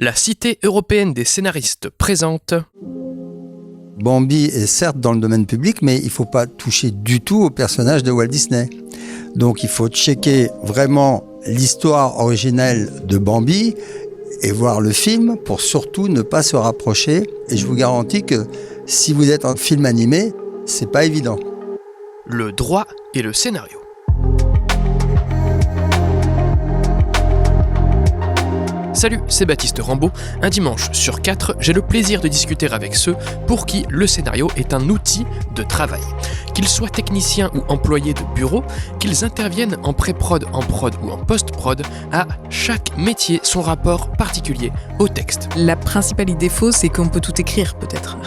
La Cité européenne des scénaristes présente... Bambi est certes dans le domaine public, mais il ne faut pas toucher du tout au personnage de Walt Disney. Donc il faut checker vraiment l'histoire originelle de Bambi et voir le film pour surtout ne pas se rapprocher. Et je vous garantis que si vous êtes en film animé, c'est pas évident. Le droit et le scénario. Salut, c'est Baptiste Rambaud. Un dimanche sur 4, j'ai le plaisir de discuter avec ceux pour qui le scénario est un outil de travail. Qu'ils soient techniciens ou employés de bureau, qu'ils interviennent en pré-prod, en prod ou en post-prod, à chaque métier son rapport particulier au texte. La principale défaut, c'est qu'on peut tout écrire peut-être.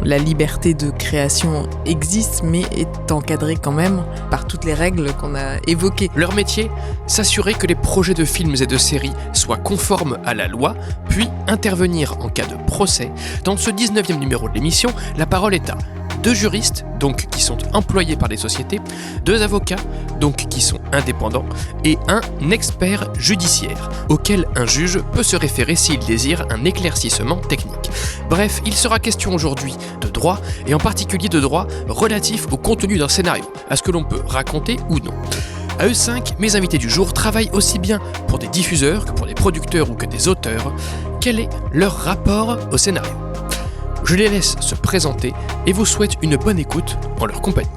La liberté de création existe, mais est encadrée quand même par toutes les règles qu'on a évoquées. Leur métier, s'assurer que les projets de films et de séries soient conformes à la loi, puis intervenir en cas de procès. Dans ce 19e numéro de l'émission, la parole est à 2 juristes, donc qui sont employés par des sociétés, 2 avocats, donc qui sont indépendants, et un expert judiciaire, auquel un juge peut se référer s'il désire un éclaircissement technique. Bref, il sera question aujourd'hui de droit, et en particulier de droit relatif au contenu d'un scénario, à ce que l'on peut raconter ou non. À eux 5, mes invités du jour travaillent aussi bien pour des diffuseurs que pour des producteurs ou que des auteurs. Quel est leur rapport au scénario ? Je les laisse se présenter et vous souhaite une bonne écoute en leur compagnie.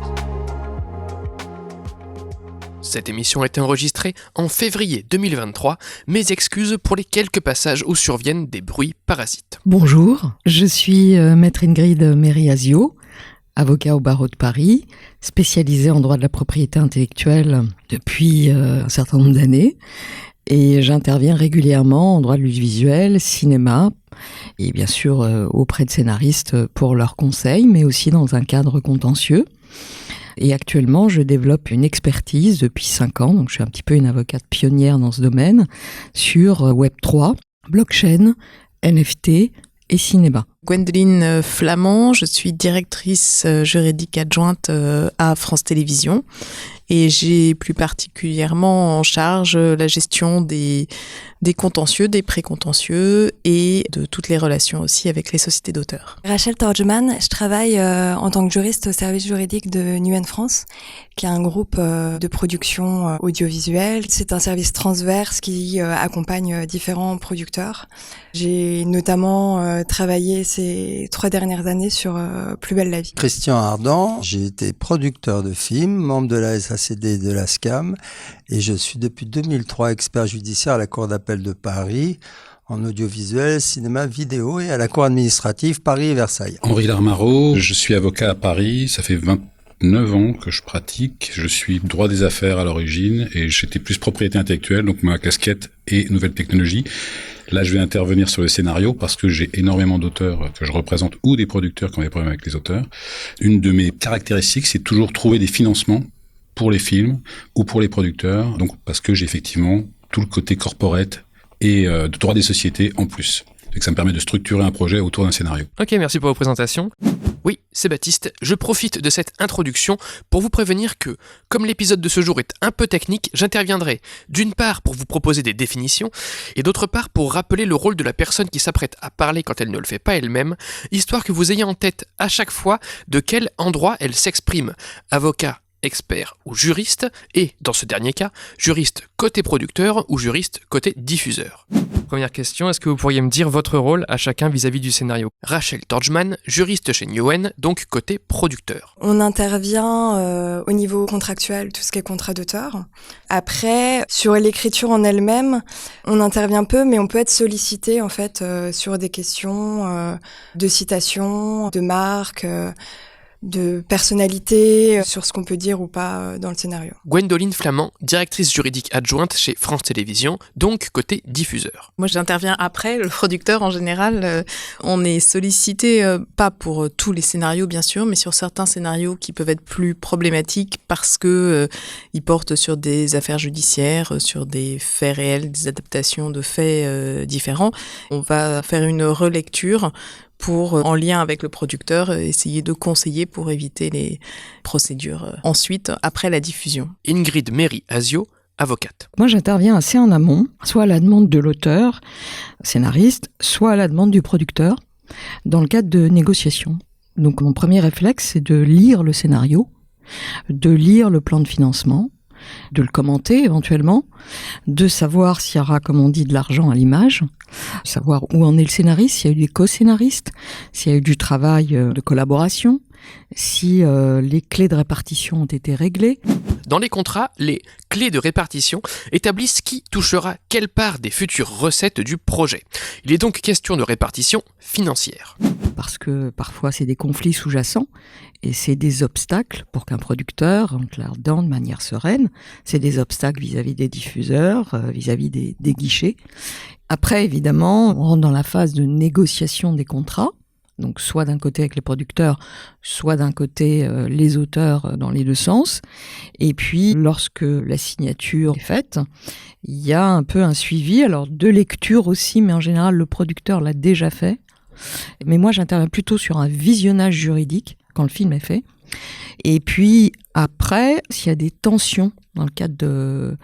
Cette émission a été enregistrée en février 2023. Mes excuses pour les quelques passages où surviennent des bruits parasites. Bonjour, je suis maître Ingrid Mériazio, avocat au barreau de Paris, spécialisée en droit de la propriété intellectuelle depuis un certain nombre d'années. Et j'interviens régulièrement en droit de l'audiovisuel, cinéma, et bien sûr auprès de scénaristes pour leurs conseils, mais aussi dans un cadre contentieux. Et actuellement, je développe une expertise depuis 5 ans, donc je suis un petit peu une avocate pionnière dans ce domaine, sur Web3, blockchain, NFT et cinéma. Gwendoline Flamand, je suis directrice juridique adjointe à France Télévisions. Et j'ai plus particulièrement en charge la gestion des contentieux, des précontentieux et de toutes les relations aussi avec les sociétés d'auteurs. Rachel Torgeman, je travaille en tant que juriste au service juridique de Newen France, qui est un groupe de production audiovisuelle. C'est un service transverse qui accompagne différents producteurs. J'ai notamment travaillé ces 3 dernières années sur Plus belle la vie. Christian Ardant, j'ai été producteur de films, membre de la SACD et de la SCAM, et je suis depuis 2003 expert judiciaire à la Cour d'appel de Paris, en audiovisuel, cinéma, vidéo et à la Cour administrative Paris et Versailles. Henri Larmaro, je suis avocat à Paris, ça fait 29 ans que je pratique, je suis droit des affaires à l'origine et j'étais plus propriété intellectuelle, donc ma casquette est nouvelles technologies. Là, je vais intervenir sur le scénario parce que j'ai énormément d'auteurs que je représente ou des producteurs qui ont des problèmes avec les auteurs. Une de mes caractéristiques, c'est toujours trouver des financements pour les films ou pour les producteurs, donc parce que j'ai effectivement tout le côté corporate et de droit des sociétés en plus. Et que ça me permet de structurer un projet autour d'un scénario. Ok, merci pour vos présentations. Oui, c'est Baptiste. Je profite de cette introduction pour vous prévenir que, comme l'épisode de ce jour est un peu technique, j'interviendrai d'une part pour vous proposer des définitions et d'autre part pour rappeler le rôle de la personne qui s'apprête à parler quand elle ne le fait pas elle-même, histoire que vous ayez en tête à chaque fois de quel endroit elle s'exprime. Avocat, expert ou juriste, et dans ce dernier cas, juriste côté producteur ou juriste côté diffuseur. Première question, est-ce que vous pourriez me dire votre rôle à chacun vis-à-vis du scénario ? Rachel Torgeman, juriste chez Newen, donc côté producteur. On intervient au niveau contractuel, tout ce qui est contrat d'auteur. Après, sur l'écriture en elle-même, on intervient peu, mais on peut être sollicité en fait sur des questions de citation, de marque, de personnalité, sur ce qu'on peut dire ou pas dans le scénario. Gwendoline Flamand, directrice juridique adjointe chez France Télévisions, donc côté diffuseur. Moi, j'interviens après. Le producteur, en général, on est sollicité, pas pour tous les scénarios, bien sûr, mais sur certains scénarios qui peuvent être plus problématiques parce que ils portent sur des affaires judiciaires, sur des faits réels, des adaptations de faits différents. On va faire une relecture pour, en lien avec le producteur, essayer de conseiller pour éviter les procédures ensuite, après la diffusion. Ingrid Mériazio, avocate. Moi, j'interviens assez en amont, soit à la demande de l'auteur, scénariste, soit à la demande du producteur, dans le cadre de négociations. Donc, mon premier réflexe, c'est de lire le scénario, de lire le plan de financement, de le commenter éventuellement, de savoir s'il y aura, comme on dit, de l'argent à l'image, savoir où en est le scénariste, s'il y a eu des co-scénaristes, s'il y a eu du travail de collaboration, si les clés de répartition ont été réglées. Dans les contrats, les clés de répartition établissent qui touchera quelle part des futures recettes du projet. Il est donc question de répartition financière. Parce que parfois c'est des conflits sous-jacents et c'est des obstacles pour qu'un producteur rentre là-dedans de manière sereine. C'est des obstacles vis-à-vis des diffuseurs, vis-à-vis des guichets. Après, évidemment, on rentre dans la phase de négociation des contrats. Donc soit d'un côté avec les producteurs, soit d'un côté les auteurs dans les deux sens. Et puis lorsque la signature est faite, il y a un peu un suivi, alors de lecture aussi, mais en général le producteur l'a déjà fait. Mais moi j'interviens plutôt sur un visionnage juridique quand le film est fait. Et puis après, s'il y a des tensions dans le cadre de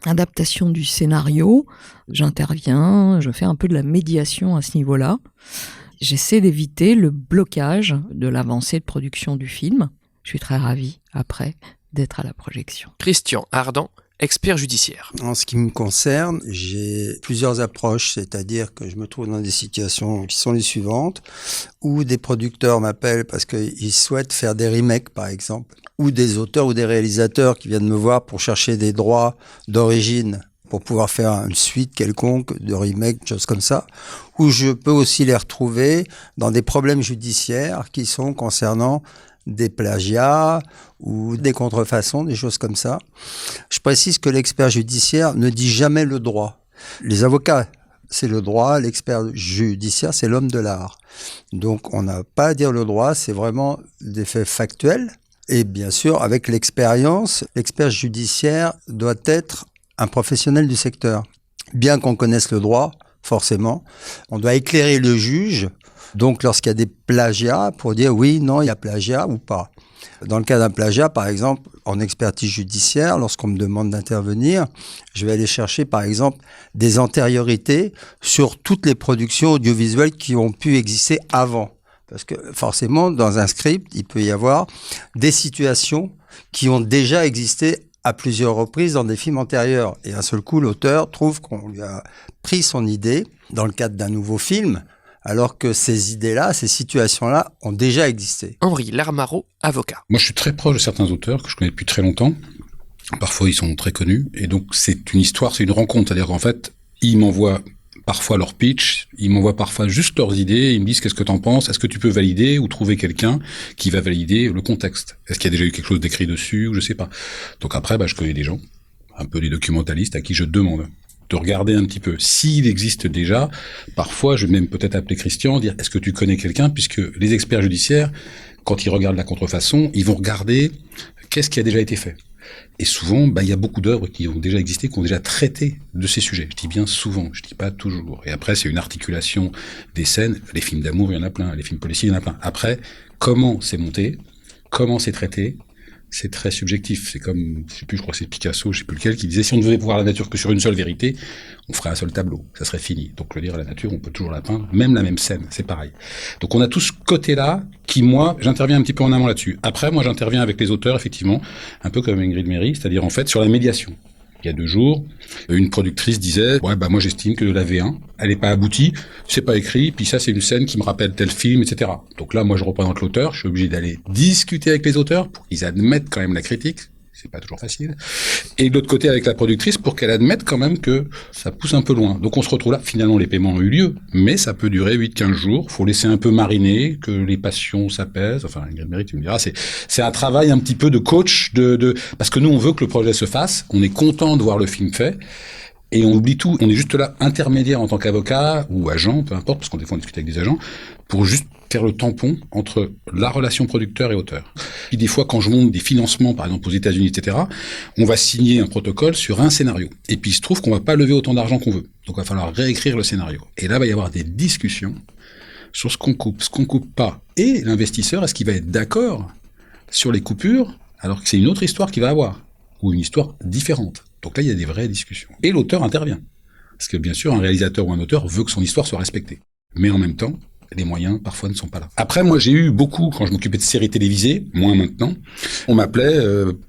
adaptation du scénario, j'interviens, je fais un peu de la médiation à ce niveau-là. J'essaie d'éviter le blocage de l'avancée de production du film. Je suis très ravie, après, d'être à la projection. Christian Ardan, expert judiciaire. En ce qui me concerne, j'ai plusieurs approches, c'est-à-dire que je me trouve dans des situations qui sont les suivantes, où des producteurs m'appellent parce qu'ils souhaitent faire des remakes, par exemple, ou des auteurs ou des réalisateurs qui viennent me voir pour chercher des droits d'origine pour pouvoir faire une suite quelconque de remake, choses comme ça, où je peux aussi les retrouver dans des problèmes judiciaires qui sont concernant des plagiats ou des contrefaçons, des choses comme ça. Je précise que l'expert judiciaire ne dit jamais le droit. Les avocats, c'est le droit, l'expert judiciaire, c'est l'homme de l'art. Donc on n'a pas à dire le droit, c'est vraiment des faits factuels. Et bien sûr, avec l'expérience, l'expert judiciaire doit être un professionnel du secteur. Bien qu'on connaisse le droit, forcément, on doit éclairer le juge, donc lorsqu'il y a des plagiats, pour dire oui, non, il y a plagiat ou pas. Dans le cas d'un plagiat, par exemple, en expertise judiciaire, lorsqu'on me demande d'intervenir, je vais aller chercher, par exemple, des antériorités sur toutes les productions audiovisuelles qui ont pu exister avant. Parce que forcément, dans un script, il peut y avoir des situations qui ont déjà existé à plusieurs reprises dans des films antérieurs. Et d'un seul coup, l'auteur trouve qu'on lui a pris son idée dans le cadre d'un nouveau film, alors que ces idées-là, ces situations-là ont déjà existé. Henri Larmaro, avocat. Moi, je suis très proche de certains auteurs que je connais depuis très longtemps. Parfois, ils sont très connus. Et donc, c'est une histoire, c'est une rencontre. C'est-à-dire qu'en fait, ils m'envoient parfois leur pitch, ils m'envoient parfois juste leurs idées, ils me disent qu'est-ce que t'en penses, est-ce que tu peux valider ou trouver quelqu'un qui va valider le contexte. Est-ce qu'il y a déjà eu quelque chose d'écrit dessus ou je sais pas. Donc après, je connais des gens, un peu des documentalistes à qui je demande de regarder un petit peu. S'il existe déjà, parfois je vais même peut-être appeler Christian, dire est-ce que tu connais quelqu'un, puisque les experts judiciaires, quand ils regardent la contrefaçon, ils vont regarder qu'est-ce qui a déjà été fait. Et souvent, il y a beaucoup d'œuvres qui ont déjà existé, qui ont déjà traité de ces sujets. Je dis bien souvent, je dis pas toujours. Et après, c'est une articulation des scènes. Les films d'amour, il y en a plein. Les films policiers, il y en a plein. Après, comment c'est monté, comment c'est traité, c'est très subjectif. C'est comme, je sais plus, je crois que c'est Picasso, je sais plus lequel, qui disait si on ne devait voir la nature que sur une seule vérité, on ferait un seul tableau. Ça serait fini. Donc, la nature, on peut toujours la peindre. Même la même scène, c'est pareil. Donc, on a tout ce côté-là qui, moi, j'interviens un petit peu en amont là-dessus. Après, moi, j'interviens avec les auteurs, effectivement, un peu comme Ingrid Méry, c'est-à-dire, en fait, sur la médiation. Il y a 2 jours, une productrice disait moi j'estime que la V1, elle n'est pas aboutie, c'est pas écrit, puis ça c'est une scène qui me rappelle tel film, etc. Donc là, moi je représente l'auteur, je suis obligé d'aller discuter avec les auteurs pour qu'ils admettent quand même la critique. C'est pas toujours facile. Et de l'autre côté, avec la productrice, pour qu'elle admette quand même que ça pousse un peu loin. Donc on se retrouve là, finalement les paiements ont eu lieu, mais ça peut durer 8-15 jours, faut laisser un peu mariner, que les passions s'apaisent. Enfin, Ingrid Méry, tu me diras, c'est un travail un petit peu de coach, parce que nous on veut que le projet se fasse, on est content de voir le film fait, et on oublie tout, on est juste là, intermédiaire en tant qu'avocat, ou agent, peu importe, parce qu'on des fois on discute avec des agents, pour juste faire le tampon entre la relation producteur et auteur. Et des fois, quand je monte des financements, par exemple aux États-Unis, etc., on va signer un protocole sur un scénario. Et puis il se trouve qu'on va pas lever autant d'argent qu'on veut. Donc il va falloir réécrire le scénario. Et là, il va y avoir des discussions sur ce qu'on coupe pas. Et l'investisseur, est-ce qu'il va être d'accord sur les coupures, alors que c'est une autre histoire qu'il va avoir, ou une histoire différente. Donc là, il y a des vraies discussions. Et l'auteur intervient. Parce que bien sûr, un réalisateur ou un auteur veut que son histoire soit respectée. Mais en même temps, les moyens, parfois, ne sont pas là. Après, moi, j'ai eu beaucoup, quand je m'occupais de séries télévisées, moins maintenant, on m'appelait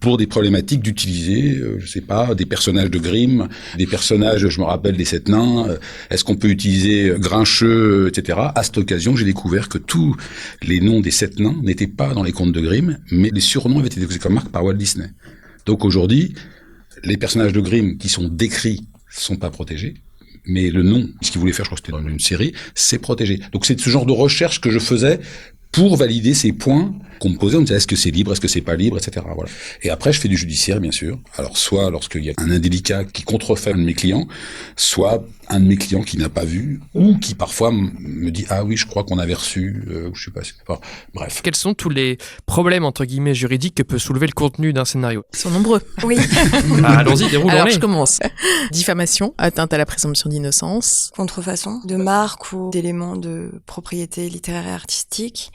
pour des problématiques d'utiliser, je sais pas, des personnages de Grimm, des personnages, je me rappelle, des Sept Nains, est-ce qu'on peut utiliser Grincheux, etc. À cette occasion, j'ai découvert que tous les noms des Sept Nains n'étaient pas dans les contes de Grimm, mais les surnoms avaient été déposés comme marque par Walt Disney. Donc aujourd'hui, les personnages de Grimm qui sont décrits sont pas protégés. Mais le nom, ce qu'il voulait faire, je crois que c'était dans une série, c'est protégé. Donc c'est ce genre de recherche que je faisais pour valider ces points qu'on me posait. On me disait, est-ce que c'est libre, est-ce que c'est pas libre, etc. Voilà. Et après, je fais du judiciaire, bien sûr. Alors, soit lorsqu'il y a un indélicat qui contrefait un de mes clients, soit un de mes clients qui n'a pas vu, ou qui parfois me dit, ah oui, je crois qu'on avait reçu, je sais pas, bref. Quels sont tous les problèmes, entre guillemets, juridiques que peut soulever le contenu d'un scénario ? Ils sont nombreux. Oui. Allons-y, déroulons-les. Alors, je commence. Diffamation, atteinte à la présomption d'innocence. Contrefaçon de marques ou d'éléments de propriété littéraire et artistique.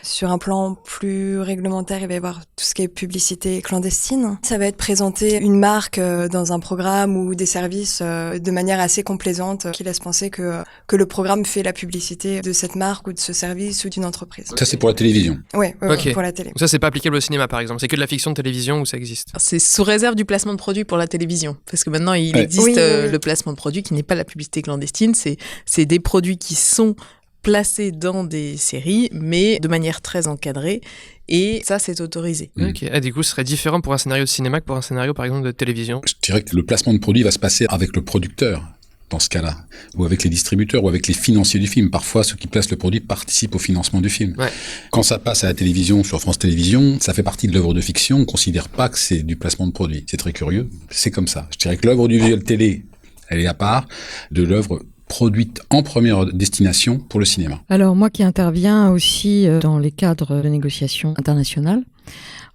Sur un plan plus réglementaire, il va y avoir tout ce qui est publicité clandestine. Ça va être présenter une marque dans un programme ou des services de manière assez complaisante qui laisse penser que le programme fait la publicité de cette marque ou de ce service ou d'une entreprise. Ça, c'est pour la télévision. Oui, Ok. pour la télé. Donc ça, c'est pas applicable au cinéma, par exemple. C'est que de la fiction de télévision où ça existe. C'est sous réserve du placement de produit pour la télévision. Parce que maintenant, il existe Oui. le placement de produit qui n'est pas la publicité clandestine. C'est des produits qui sont placés dans des séries, mais de manière très encadrée. Et ça, c'est autorisé. Ok. Ah, du coup, ce serait différent pour un scénario de cinéma que pour un scénario, par exemple, de télévision. Je dirais que le placement de produit va se passer avec le producteur, dans ce cas-là, ou avec les distributeurs, ou avec les financiers du film. Parfois, ceux qui placent le produit participent au financement du film. Ouais. Quand ça passe à la télévision, sur France Télévisions, ça fait partie de l'œuvre de fiction. On ne considère pas que c'est du placement de produit. C'est très curieux. C'est comme ça. Je dirais que l'œuvre du visuel télé, elle est à part de l'œuvre produite en première destination pour le cinéma. Alors moi qui interviens aussi dans les cadres de négociations internationales,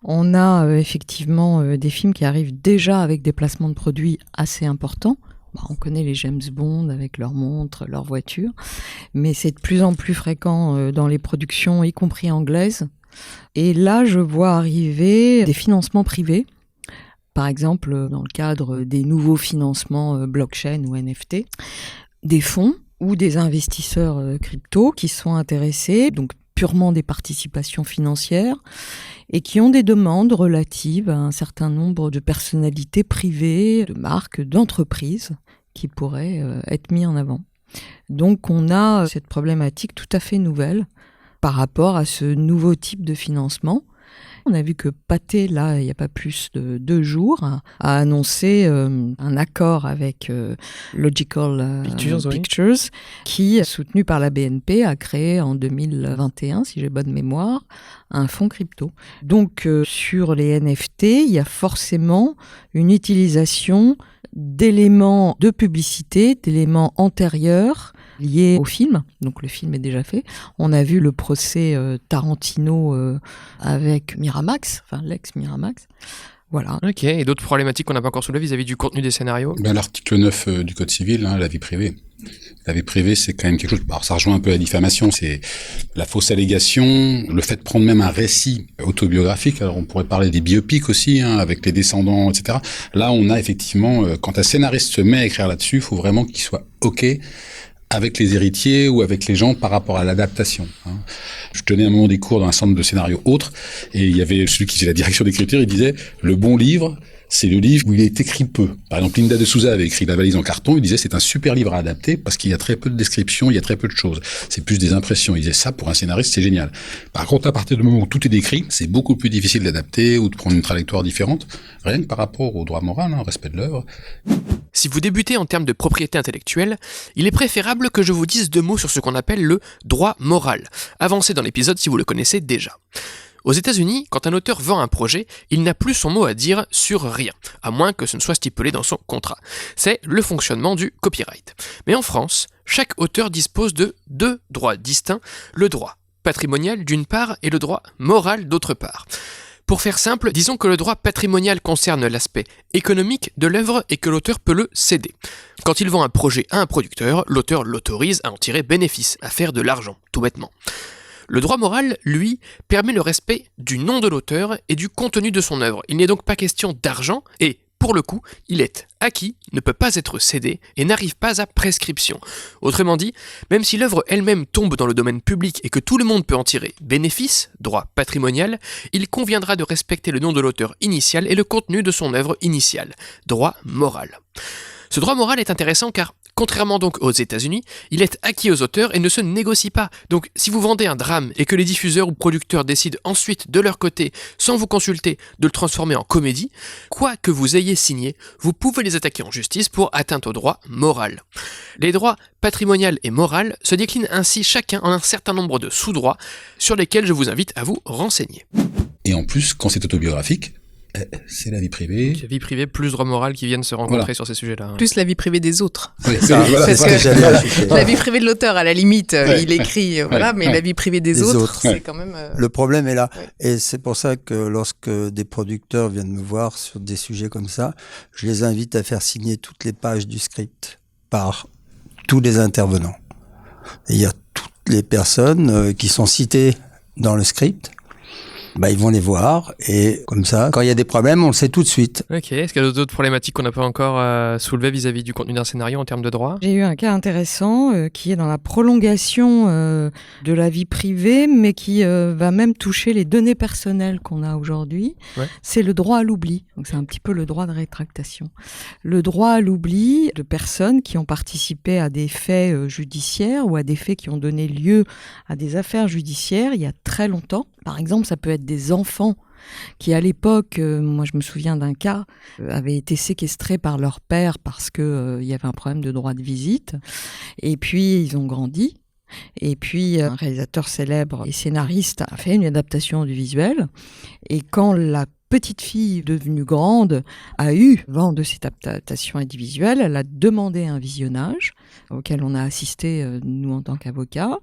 on a effectivement des films qui arrivent déjà avec des placements de produits assez importants. On connaît les James Bond avec leurs montres, leurs voitures, mais c'est de plus en plus fréquent dans les productions, y compris anglaises. Et là, je vois arriver des financements privés. Par exemple, dans le cadre des nouveaux financements blockchain ou NFT, des fonds ou des investisseurs crypto qui sont intéressés, donc purement des participations financières, et qui ont des demandes relatives à un certain nombre de personnalités privées, de marques, d'entreprises qui pourraient être mis en avant. Donc on a cette problématique tout à fait nouvelle par rapport à ce nouveau type de financement. On a vu que Pathé, là, il n'y a pas plus de 2 jours, a annoncé un accord avec Logical Pictures, qui, soutenu par la BNP, a créé en 2021, si j'ai bonne mémoire, un fonds crypto. Donc, sur les NFT, il y a forcément une utilisation d'éléments de publicité, d'éléments antérieurs, lié au film, donc le film est déjà fait. On a vu le procès Tarantino avec Miramax, enfin l'ex-Miramax. Voilà. Ok, et d'autres problématiques qu'on n'a pas encore soulevées vis-à-vis du contenu des scénarios ? L'article 9 du Code civil, la vie privée. La vie privée, c'est quand même quelque chose... Alors, ça rejoint un peu la diffamation, c'est la fausse allégation, le fait de prendre même un récit autobiographique. Alors, on pourrait parler des biopics aussi, avec les descendants, etc. Là, on a effectivement... quand un scénariste se met à écrire là-dessus, il faut vraiment qu'il soit OK avec les héritiers ou avec les gens par rapport à l'adaptation. Je tenais un moment des cours dans un centre de scénario autre, et il y avait celui qui faisait la direction d'écriture, il disait « Le bon livre, c'est le livre où il est écrit peu ». Par exemple, Linda de Souza avait écrit La valise en carton, il disait « C'est un super livre à adapter parce qu'il y a très peu de descriptions, il y a très peu de choses. C'est plus des impressions ». Il disait ça, pour un scénariste, c'est génial. Par contre, à partir du moment où tout est décrit, c'est beaucoup plus difficile d'adapter ou de prendre une trajectoire différente, rien que par rapport au droit moral, au respect de l'œuvre. Si vous débutez en termes de propriété intellectuelle, il est préférable que je vous dise 2 mots sur ce qu'on appelle le droit moral. Avancez dans l'épisode si vous le connaissez déjà. Aux États-Unis, quand un auteur vend un projet, il n'a plus son mot à dire sur rien, à moins que ce ne soit stipulé dans son contrat. C'est le fonctionnement du copyright. Mais en France, chaque auteur dispose de 2 droits distincts, le droit patrimonial d'une part et le droit moral d'autre part. Pour faire simple, disons que le droit patrimonial concerne l'aspect économique de l'œuvre et que l'auteur peut le céder. Quand il vend un projet à un producteur, l'auteur l'autorise à en tirer bénéfice, à faire de l'argent, tout bêtement. Le droit moral, lui, permet le respect du nom de l'auteur et du contenu de son œuvre. Il n'est donc pas question d'argent et, pour le coup, il est acquis, ne peut pas être cédé et n'arrive pas à prescription. Autrement dit, même si l'œuvre elle-même tombe dans le domaine public et que tout le monde peut en tirer bénéfice, droit patrimonial, il conviendra de respecter le nom de l'auteur initial et le contenu de son œuvre initiale, droit moral. Ce droit moral est intéressant car, contrairement donc aux États-Unis, il est acquis aux auteurs et ne se négocie pas. Donc si vous vendez un drame et que les diffuseurs ou producteurs décident ensuite de leur côté, sans vous consulter, de le transformer en comédie, quoi que vous ayez signé, vous pouvez les attaquer en justice pour atteinte au droit moral. Les droits patrimonial et moral se déclinent ainsi chacun en un certain nombre de sous-droits sur lesquels je vous invite à vous renseigner. Et en plus, quand c'est autobiographique, c'est la vie privée. La vie privée plus droit moral qui viennent se rencontrer sur ces sujets-là. Plus la vie privée des autres. Oui, Parce que la vie privée de l'auteur, à la limite, il écrit, mais la vie privée des autres, c'est quand même... Le problème est là. Ouais. Et c'est pour ça que lorsque des producteurs viennent me voir sur des sujets comme ça, je les invite à faire signer toutes les pages du script par tous les intervenants. Et il y a toutes les personnes qui sont citées dans le script. Ils vont les voir et comme ça, quand il y a des problèmes, on le sait tout de suite. Ok, est-ce qu'il y a d'autres problématiques qu'on n'a pas encore soulevées vis-à-vis du contenu d'un scénario en termes de droit ? J'ai eu un cas intéressant qui est dans la prolongation de la vie privée, mais qui va même toucher les données personnelles qu'on a aujourd'hui. Ouais. C'est le droit à l'oubli. Donc c'est un petit peu le droit de rétractation. Le droit à l'oubli de personnes qui ont participé à des faits judiciaires ou à des faits qui ont donné lieu à des affaires judiciaires il y a très longtemps. Par exemple, ça peut être des enfants qui, à l'époque, moi je me souviens d'un cas, avaient été séquestrés par leur père parce que il y avait un problème de droit de visite. Et puis, ils ont grandi. Et puis, un réalisateur célèbre et scénariste a fait une adaptation audiovisuelle. Et quand la petite fille devenue grande a eu vent de cette adaptation audiovisuelle, elle a demandé un visionnage auquel on a assisté, nous, en tant qu'avocats,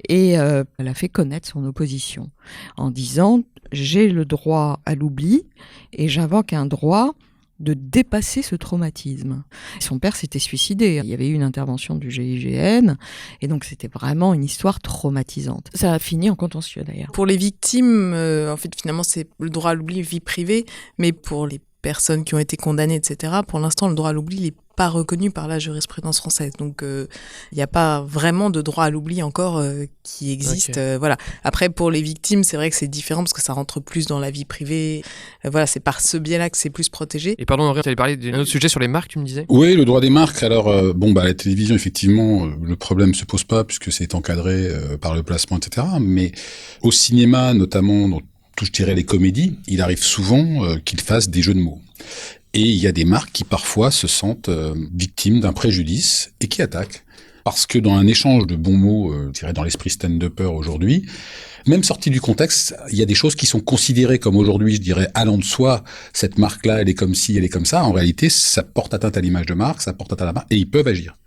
et elle a fait connaître son opposition en disant « j'ai le droit à l'oubli et j'invoque un droit de dépasser ce traumatisme ». Son père s'était suicidé, il y avait eu une intervention du GIGN, et donc c'était vraiment une histoire traumatisante. Ça a fini en contentieux d'ailleurs. Pour les victimes, en fait, finalement, c'est le droit à l'oubli, vie privée, mais pour les personnes qui ont été condamnées, etc., pour l'instant, le droit à l'oubli n'est pas reconnu par la jurisprudence française. Donc, il n'y a pas vraiment de droit à l'oubli encore qui existe. Okay. Voilà. Après, pour les victimes, c'est vrai que c'est différent parce que ça rentre plus dans la vie privée. Voilà, c'est par ce biais-là que c'est plus protégé. Et pardon, Henri, tu allais parler d'un autre sujet sur les marques, tu me disais ? Oui, le droit des marques. Alors, la télévision, effectivement, le problème se pose pas puisque c'est encadré par le placement, etc. Mais au cinéma, notamment, dans tout, je dirais, les comédies, il arrive souvent qu'ils fassent des jeux de mots. Et il y a des marques qui parfois se sentent victimes d'un préjudice et qui attaquent. Parce que dans un échange de bons mots, je dirais dans l'esprit stand-upper aujourd'hui, même sorti du contexte, il y a des choses qui sont considérées comme aujourd'hui, je dirais, allant de soi. Cette marque-là, elle est comme ci, elle est comme ça. En réalité, ça porte atteinte à l'image de marque, ça porte atteinte à la marque, et ils peuvent agir.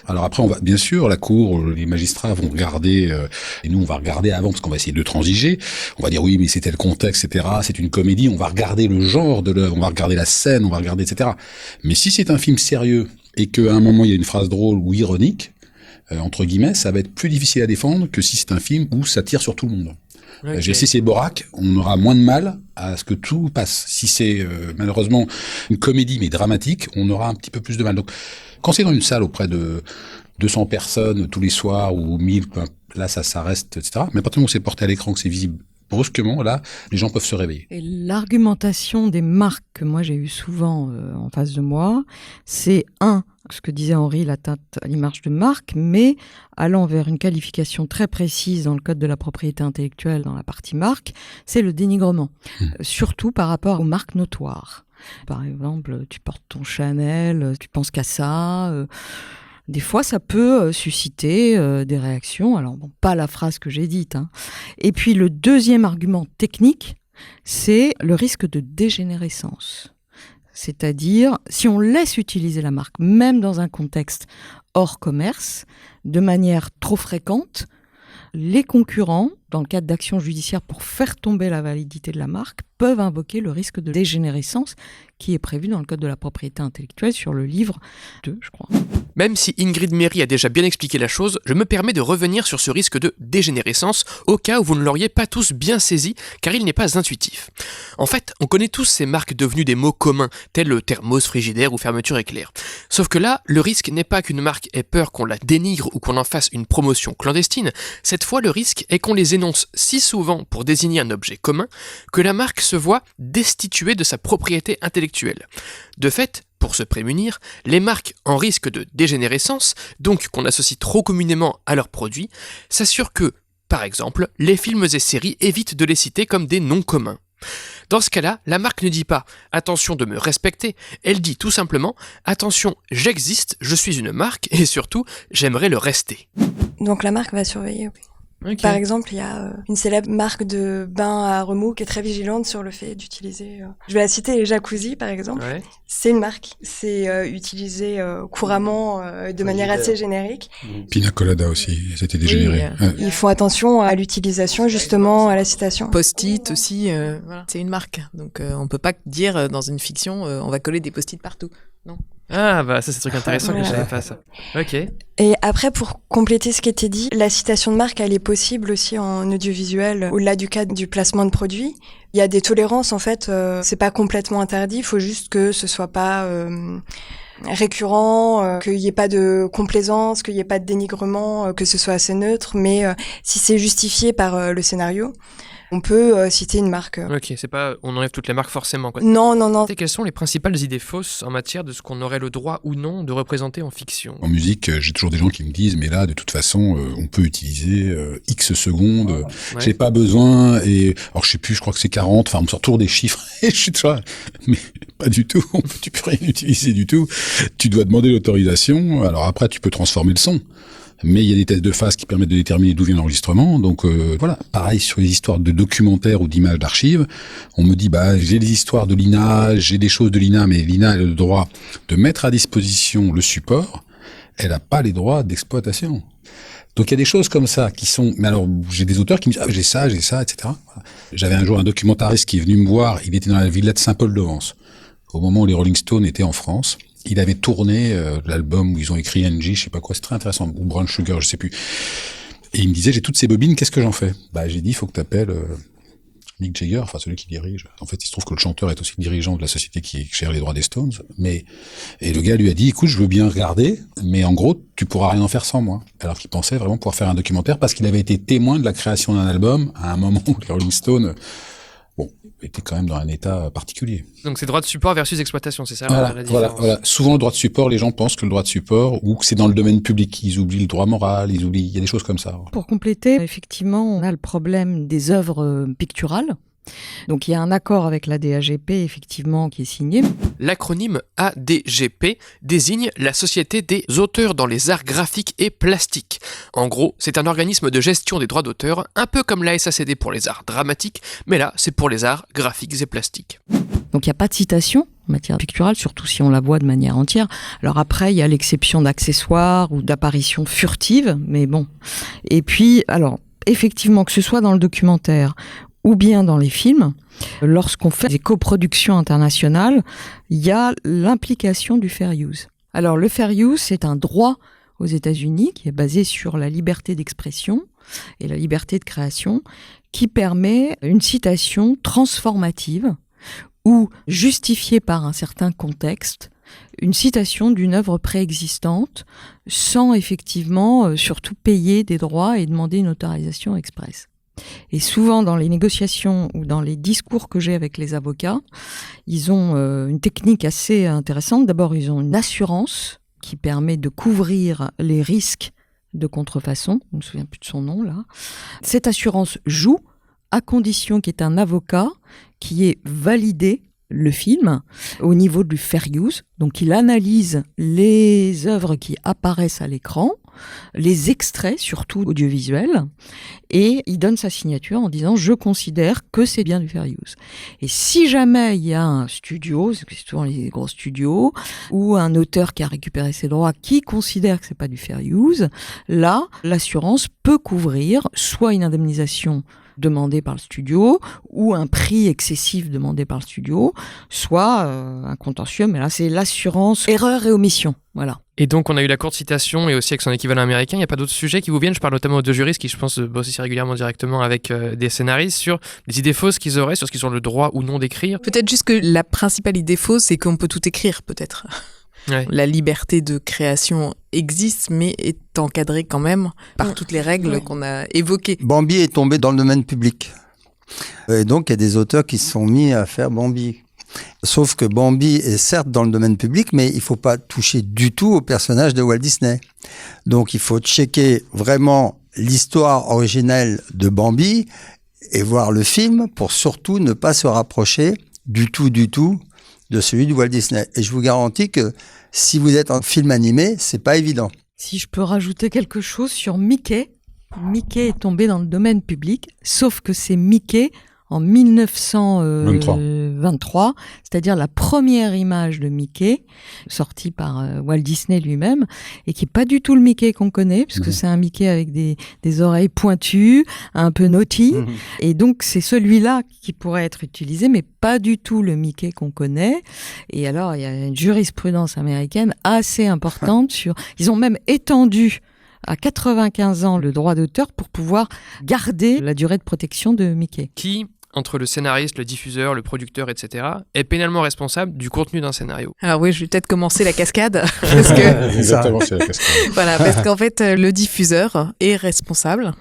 Alors après, bien sûr, la cour, les magistrats vont regarder, et nous on va regarder avant parce qu'on va essayer de transiger. On va dire oui, mais c'était le contexte, etc. C'est une comédie. On va regarder le genre de l'œuvre, on va regarder la scène, on va regarder, etc. Mais si c'est un film sérieux et qu'à un moment il y a une phrase drôle ou ironique, entre guillemets, ça va être plus difficile à défendre que si c'est un film où ça tire sur tout le monde. Okay. Si c'est Borac, on aura moins de mal à ce que tout passe. Si c'est malheureusement une comédie mais dramatique, on aura un petit peu plus de mal. Donc, quand c'est dans une salle auprès de 200 personnes tous les soirs ou 1000, là ça reste, etc. Mais à partir du moment où c'est porté à l'écran, que c'est visible brusquement, là, les gens peuvent se réveiller. Et l'argumentation des marques que moi j'ai eu souvent en face de moi, c'est ce que disait Henri, l'atteinte à l'image de marque, mais allant vers une qualification très précise dans le code de la propriété intellectuelle, dans la partie marque, c'est le dénigrement. Surtout par rapport aux marques notoires. Par exemple, tu portes ton Chanel, tu penses qu'à ça. Des fois, ça peut susciter des réactions. Alors, bon, pas la phrase que j'ai dite. Et puis, le deuxième argument technique, c'est le risque de dégénérescence. C'est-à-dire, si on laisse utiliser la marque, même dans un contexte hors commerce, de manière trop fréquente, les concurrents, dans le cadre d'actions judiciaires pour faire tomber la validité de la marque, peuvent invoquer le risque de dégénérescence qui est prévu dans le Code de la propriété intellectuelle sur le livre 2, je crois. Même si Ingrid Méry a déjà bien expliqué la chose, je me permets de revenir sur ce risque de dégénérescence au cas où vous ne l'auriez pas tous bien saisi, car il n'est pas intuitif. En fait, on connaît tous ces marques devenues des mots communs, tels le thermos, frigidaire ou fermeture éclair. Sauf que là, le risque n'est pas qu'une marque ait peur qu'on la dénigre ou qu'on en fasse une promotion clandestine, cette fois le risque est qu'on les énonce si souvent pour désigner un objet commun que la marque se voit destituée de sa propriété intellectuelle. De fait, pour se prémunir, les marques en risque de dégénérescence, donc qu'on associe trop communément à leurs produits, s'assurent que, par exemple, les films et séries évitent de les citer comme des noms communs. Dans ce cas-là, la marque ne dit pas « attention de me respecter », elle dit tout simplement « attention, j'existe, je suis une marque et surtout, j'aimerais le rester ». Donc la marque va surveiller, oui. Okay. Par exemple, il y a une célèbre marque de bain à remous qui est très vigilante sur le fait d'utiliser... Je vais la citer, les jacuzzi par exemple. Ouais. C'est une marque. C'est utilisé couramment de manière assez générique. Pina Colada aussi, c'était dégénéré. Oui, ils font attention à l'utilisation, justement, à la citation. Post-it aussi, voilà. C'est une marque. Donc on peut pas dire dans une fiction, on va coller des post-it partout. Non. Ah bah ça c'est un truc intéressant que je savais pas ça. Ok. Et après pour compléter ce qui était dit, la citation de marque elle est possible aussi en audiovisuel au-delà du cadre du placement de produits. Il y a des tolérances en fait, c'est pas complètement interdit, il faut juste que ce soit pas récurrent, qu'il y ait pas de complaisance, qu'il y ait pas de dénigrement, que ce soit assez neutre, mais si c'est justifié par le scénario, on peut citer une marque. Ok, c'est pas on enlève toutes les marques forcément, quoi. Non. Quelles sont les principales idées fausses en matière de ce qu'on aurait le droit ou non de représenter en fiction ? En musique, j'ai toujours des gens qui me disent mais là de toute façon on peut utiliser X secondes, ouais. J'ai pas besoin et alors je sais plus, je crois que c'est 40, enfin on me sort toujours des chiffres et je suis toujours mais pas du tout, tu peux rien utiliser du tout. Tu dois demander l'autorisation. Alors après tu peux transformer le son. Mais il y a des tests de phase qui permettent de déterminer d'où vient l'enregistrement. Donc voilà, pareil sur les histoires de documentaires ou d'images d'archives. On me dit, j'ai les histoires de l'INA, j'ai des choses de l'INA, mais l'INA a le droit de mettre à disposition le support. Elle n'a pas les droits d'exploitation. Donc il y a des choses comme ça qui sont... Mais alors, j'ai des auteurs qui me disent, j'ai ça, etc. Voilà. J'avais un jour un documentariste qui est venu me voir, il était dans la villa de Saint-Paul-de-Vence, au moment où les Rolling Stones étaient en France. Il avait tourné l'album où ils ont écrit NG, je sais pas quoi, c'est très intéressant, ou Brown Sugar, je sais plus. Et il me disait, j'ai toutes ces bobines, qu'est-ce que j'en fais ? J'ai dit, il faut que t'appelles Mick Jagger, enfin celui qui dirige. En fait, il se trouve que le chanteur est aussi dirigeant de la société qui gère les droits des Stones. Et le gars lui a dit, écoute, je veux bien regarder, mais en gros, tu pourras rien en faire sans moi. Alors qu'il pensait vraiment pouvoir faire un documentaire parce qu'il avait été témoin de la création d'un album à un moment où les Rolling Stones... était quand même dans un état particulier. Donc c'est droit de support versus exploitation, c'est ça la différence. Voilà. Souvent le droit de support, les gens pensent que le droit de support, ou que c'est dans le domaine public, ils oublient le droit moral, il y a des choses comme ça. Pour compléter, effectivement, on a le problème des œuvres picturales. Donc il y a un accord avec la DAGP effectivement qui est signé. L'acronyme ADGP désigne la Société des auteurs dans les arts graphiques et plastiques. En gros, c'est un organisme de gestion des droits d'auteur, un peu comme la SACD pour les arts dramatiques, mais là c'est pour les arts graphiques et plastiques. Donc il n'y a pas de citation en matière picturale, surtout si on la voit de manière entière. Alors après, il y a l'exception d'accessoires ou d'apparitions furtives, mais bon. Et puis, alors, effectivement, que ce soit dans le documentaire ou bien dans les films, lorsqu'on fait des coproductions internationales, il y a l'implication du fair use. Alors le fair use, c'est un droit aux États-Unis qui est basé sur la liberté d'expression et la liberté de création, qui permet une citation transformative ou justifiée par un certain contexte, une citation d'une œuvre préexistante, sans effectivement surtout payer des droits et demander une autorisation expresse. Et souvent dans les négociations ou dans les discours que j'ai avec les avocats, ils ont une technique assez intéressante. D'abord, ils ont une assurance qui permet de couvrir les risques de contrefaçon. Je ne me souviens plus de son nom là. Cette assurance joue à condition qu'il y ait un avocat qui ait validé le film au niveau du fair use. Donc il analyse les œuvres qui apparaissent à l'écran, les extraits, surtout audiovisuels, et il donne sa signature en disant « je considère que c'est bien du fair use ». Et si jamais il y a un studio, c'est souvent les gros studios, ou un auteur qui a récupéré ses droits qui considère que c'est pas du fair use, là, l'assurance peut couvrir soit une indemnisation demandé par le studio ou un prix excessif demandé par le studio, soit un contentieux, mais là c'est l'assurance erreur et omission. Voilà. Et donc, on a eu la courte citation et aussi avec son équivalent américain. Il n'y a pas d'autres sujets qui vous viennent? Je parle notamment aux deux juristes qui, je pense, bossent aussi régulièrement directement avec des scénaristes sur les idées fausses qu'ils auraient, sur ce qu'ils ont le droit ou non d'écrire. Peut-être juste que la principale idée fausse, c'est qu'on peut tout écrire, peut-être. Ouais. La liberté de création existe, mais est encadrée quand même par toutes les règles qu'on a évoquées. Bambi est tombé dans le domaine public. Et donc, il y a des auteurs qui se sont mis à faire Bambi. Sauf que Bambi est certes dans le domaine public, mais il ne faut pas toucher du tout au personnage de Walt Disney. Donc il faut checker vraiment l'histoire originelle de Bambi et voir le film pour surtout ne pas se rapprocher du tout de celui de Walt Disney. Et je vous garantis que si vous êtes en film animé, c'est pas évident. Si je peux rajouter quelque chose sur Mickey. Mickey est tombé dans le domaine public, sauf que c'est Mickey en 1923, c'est-à-dire la première image de Mickey, sortie par Walt Disney lui-même, et qui n'est pas du tout le Mickey qu'on connaît, puisque c'est un Mickey avec des oreilles pointues, un peu naughty, et donc c'est celui-là qui pourrait être utilisé, mais pas du tout le Mickey qu'on connaît. Et alors, il y a une jurisprudence américaine assez importante sur... Ils ont même étendu à 95 ans le droit d'auteur pour pouvoir garder la durée de protection de Mickey. Qui, entre le scénariste, le diffuseur, le producteur, etc., est pénalement responsable du contenu d'un scénario? Alors oui, je vais peut-être commencer la cascade, parce que... Exactement, c'est la cascade. Voilà, parce qu'en fait, le diffuseur est responsable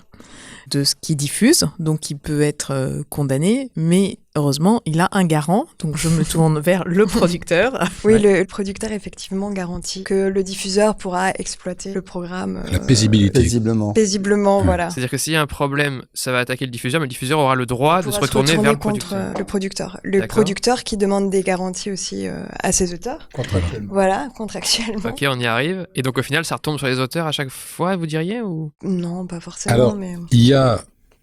de ce qu'il diffuse, donc il peut être condamné, mais heureusement, il a un garant, donc je me tourne vers le producteur. Oui, le producteur effectivement garantit que le diffuseur pourra exploiter le programme La paisibilité. paisiblement, voilà. C'est-à-dire que s'il y a un problème, ça va attaquer le diffuseur, mais le diffuseur aura le droit de se retourner vers le contre producteur. le producteur. Le D'accord. producteur qui demande des garanties aussi à ses auteurs. Contractuellement. Voilà, contractuellement. Ok, on y arrive. Et donc au final, ça retombe sur les auteurs à chaque fois, vous diriez ou... Non, pas forcément, Alors, mais... il y a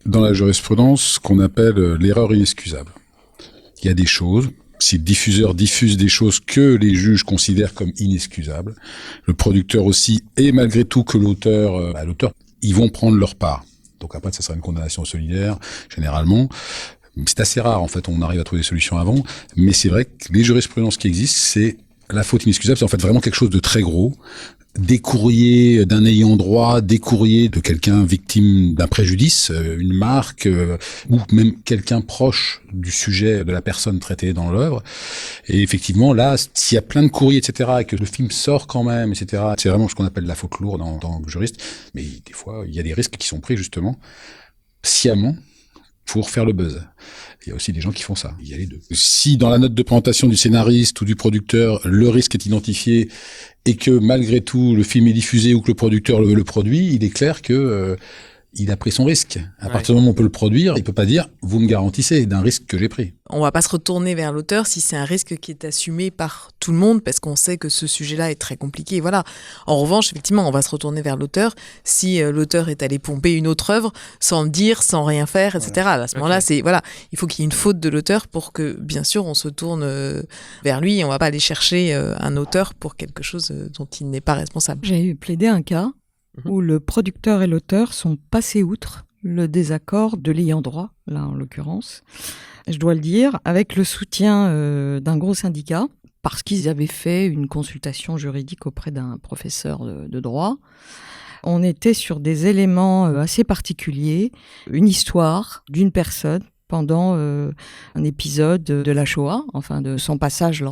dans la jurisprudence ce qu'on appelle l'erreur inexcusable. Il y a des choses, si le diffuseur diffuse des choses que les juges considèrent comme inexcusables, le producteur aussi, et malgré tout que l'auteur, ils vont prendre leur part. Donc après, ça sera une condamnation solidaire, généralement. C'est assez rare, en fait, on arrive à trouver des solutions avant, mais c'est vrai que les jurisprudences qui existent, c'est la faute inexcusable, c'est en fait vraiment quelque chose de très gros. Des courriers d'un ayant droit, des courriers de quelqu'un victime d'un préjudice, une marque, ou même quelqu'un proche du sujet de la personne traitée dans l'œuvre. Et effectivement, là, s'il y a plein de courriers, etc., et que le film sort quand même, etc., c'est vraiment ce qu'on appelle la faute lourde en tant que juriste. Mais des fois, il y a des risques qui sont pris, justement, sciemment, pour faire le buzz. Il y a aussi des gens qui font ça. Il y a les deux. Si dans la note de présentation du scénariste ou du producteur, le risque est identifié et que malgré tout le film est diffusé ou que le producteur le produit, il est clair que il a pris son risque. À partir du moment où on peut le produire, il peut pas dire « vous me garantissez d'un risque que j'ai pris ». On va pas se retourner vers l'auteur si c'est un risque qui est assumé par tout le monde, parce qu'on sait que ce sujet-là est très compliqué. Voilà. En revanche, effectivement, on va se retourner vers l'auteur si l'auteur est allé pomper une autre œuvre sans le dire, sans rien faire, etc. Voilà. À ce moment-là, il faut qu'il y ait une faute de l'auteur pour que, bien sûr, on se tourne vers lui. On va pas aller chercher un auteur pour quelque chose dont il n'est pas responsable. J'ai plaidé un cas où le producteur et l'auteur sont passés outre le désaccord de l'ayant droit, là en l'occurrence, je dois le dire, avec le soutien d'un gros syndicat, parce qu'ils avaient fait une consultation juridique auprès d'un professeur de droit. On était sur des éléments assez particuliers, une histoire d'une personne pendant un épisode de la Shoah, enfin de son passage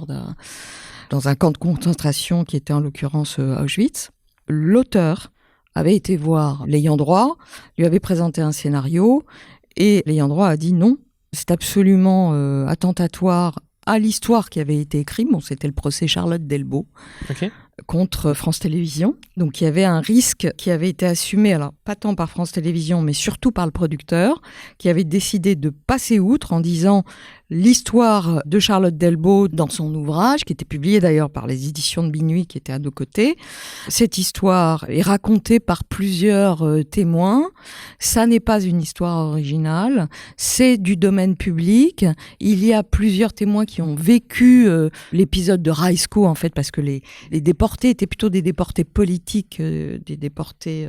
dans un camp de concentration qui était en l'occurrence Auschwitz. L'auteur avait été voir l'ayant droit, lui avait présenté un scénario, et l'ayant droit a dit non, c'est absolument attentatoire à l'histoire qui avait été écrite. Bon, c'était le procès Charlotte Delbo contre France Télévisions. Donc il y avait un risque qui avait été assumé, alors pas tant par France Télévisions, mais surtout par le producteur, qui avait décidé de passer outre en disant l'histoire de Charlotte Delbo dans son ouvrage, qui était publié d'ailleurs par les éditions de Minuit, qui étaient à nos côtés. Cette histoire est racontée par plusieurs témoins. Ça n'est pas une histoire originale, c'est du domaine public. Il y a plusieurs témoins qui ont vécu l'épisode de Raisco, en fait, parce que les déportés étaient plutôt des déportés politiques, des déportés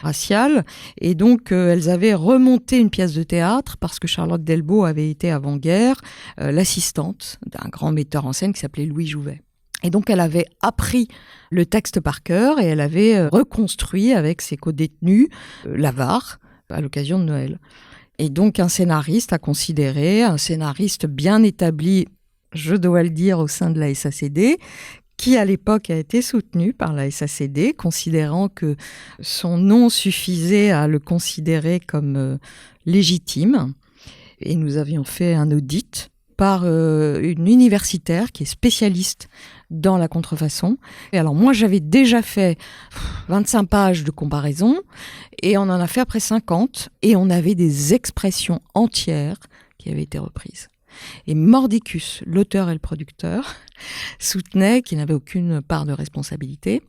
raciales. Et donc, elles avaient remonté une pièce de théâtre parce que Charlotte Delbo avait été avant-guerre l'assistante d'un grand metteur en scène qui s'appelait Louis Jouvet. Et donc, elle avait appris le texte par cœur et elle avait reconstruit avec ses co-détenus l'Avare à l'occasion de Noël. Et donc, un scénariste bien établi, je dois le dire, au sein de la SACD, qui à l'époque a été soutenu par la SACD, considérant que son nom suffisait à le considérer comme légitime. Et nous avions fait un audit par une universitaire qui est spécialiste dans la contrefaçon. Et alors moi, j'avais déjà fait 25 pages de comparaison et on en a fait après 50 et on avait des expressions entières qui avaient été reprises. Et Mordicus, l'auteur et le producteur, soutenaient qu'il n'avait aucune part de responsabilité.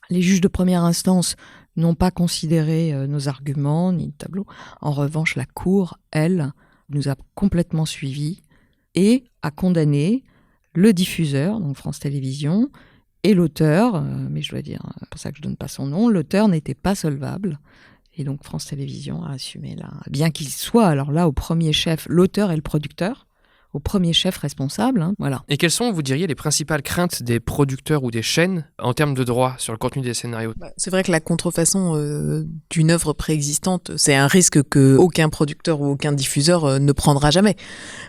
Les juges de première instance n'ont pas considéré nos arguments ni le tableau. En revanche, la Cour, elle, nous a complètement suivis et a condamné le diffuseur, donc France Télévisions, et l'auteur, mais je dois dire, c'est pour ça que je ne donne pas son nom, l'auteur n'était pas solvable. Et donc France Télévisions a assumé là, bien qu'il soit alors là au premier chef, l'auteur et le producteur, au premier chef responsable. Voilà. Et quelles sont, vous diriez, les principales craintes des producteurs ou des chaînes en termes de droit sur le contenu des scénarios ? C'est vrai que la contrefaçon d'une œuvre préexistante, c'est un risque que aucun producteur ou aucun diffuseur ne prendra jamais.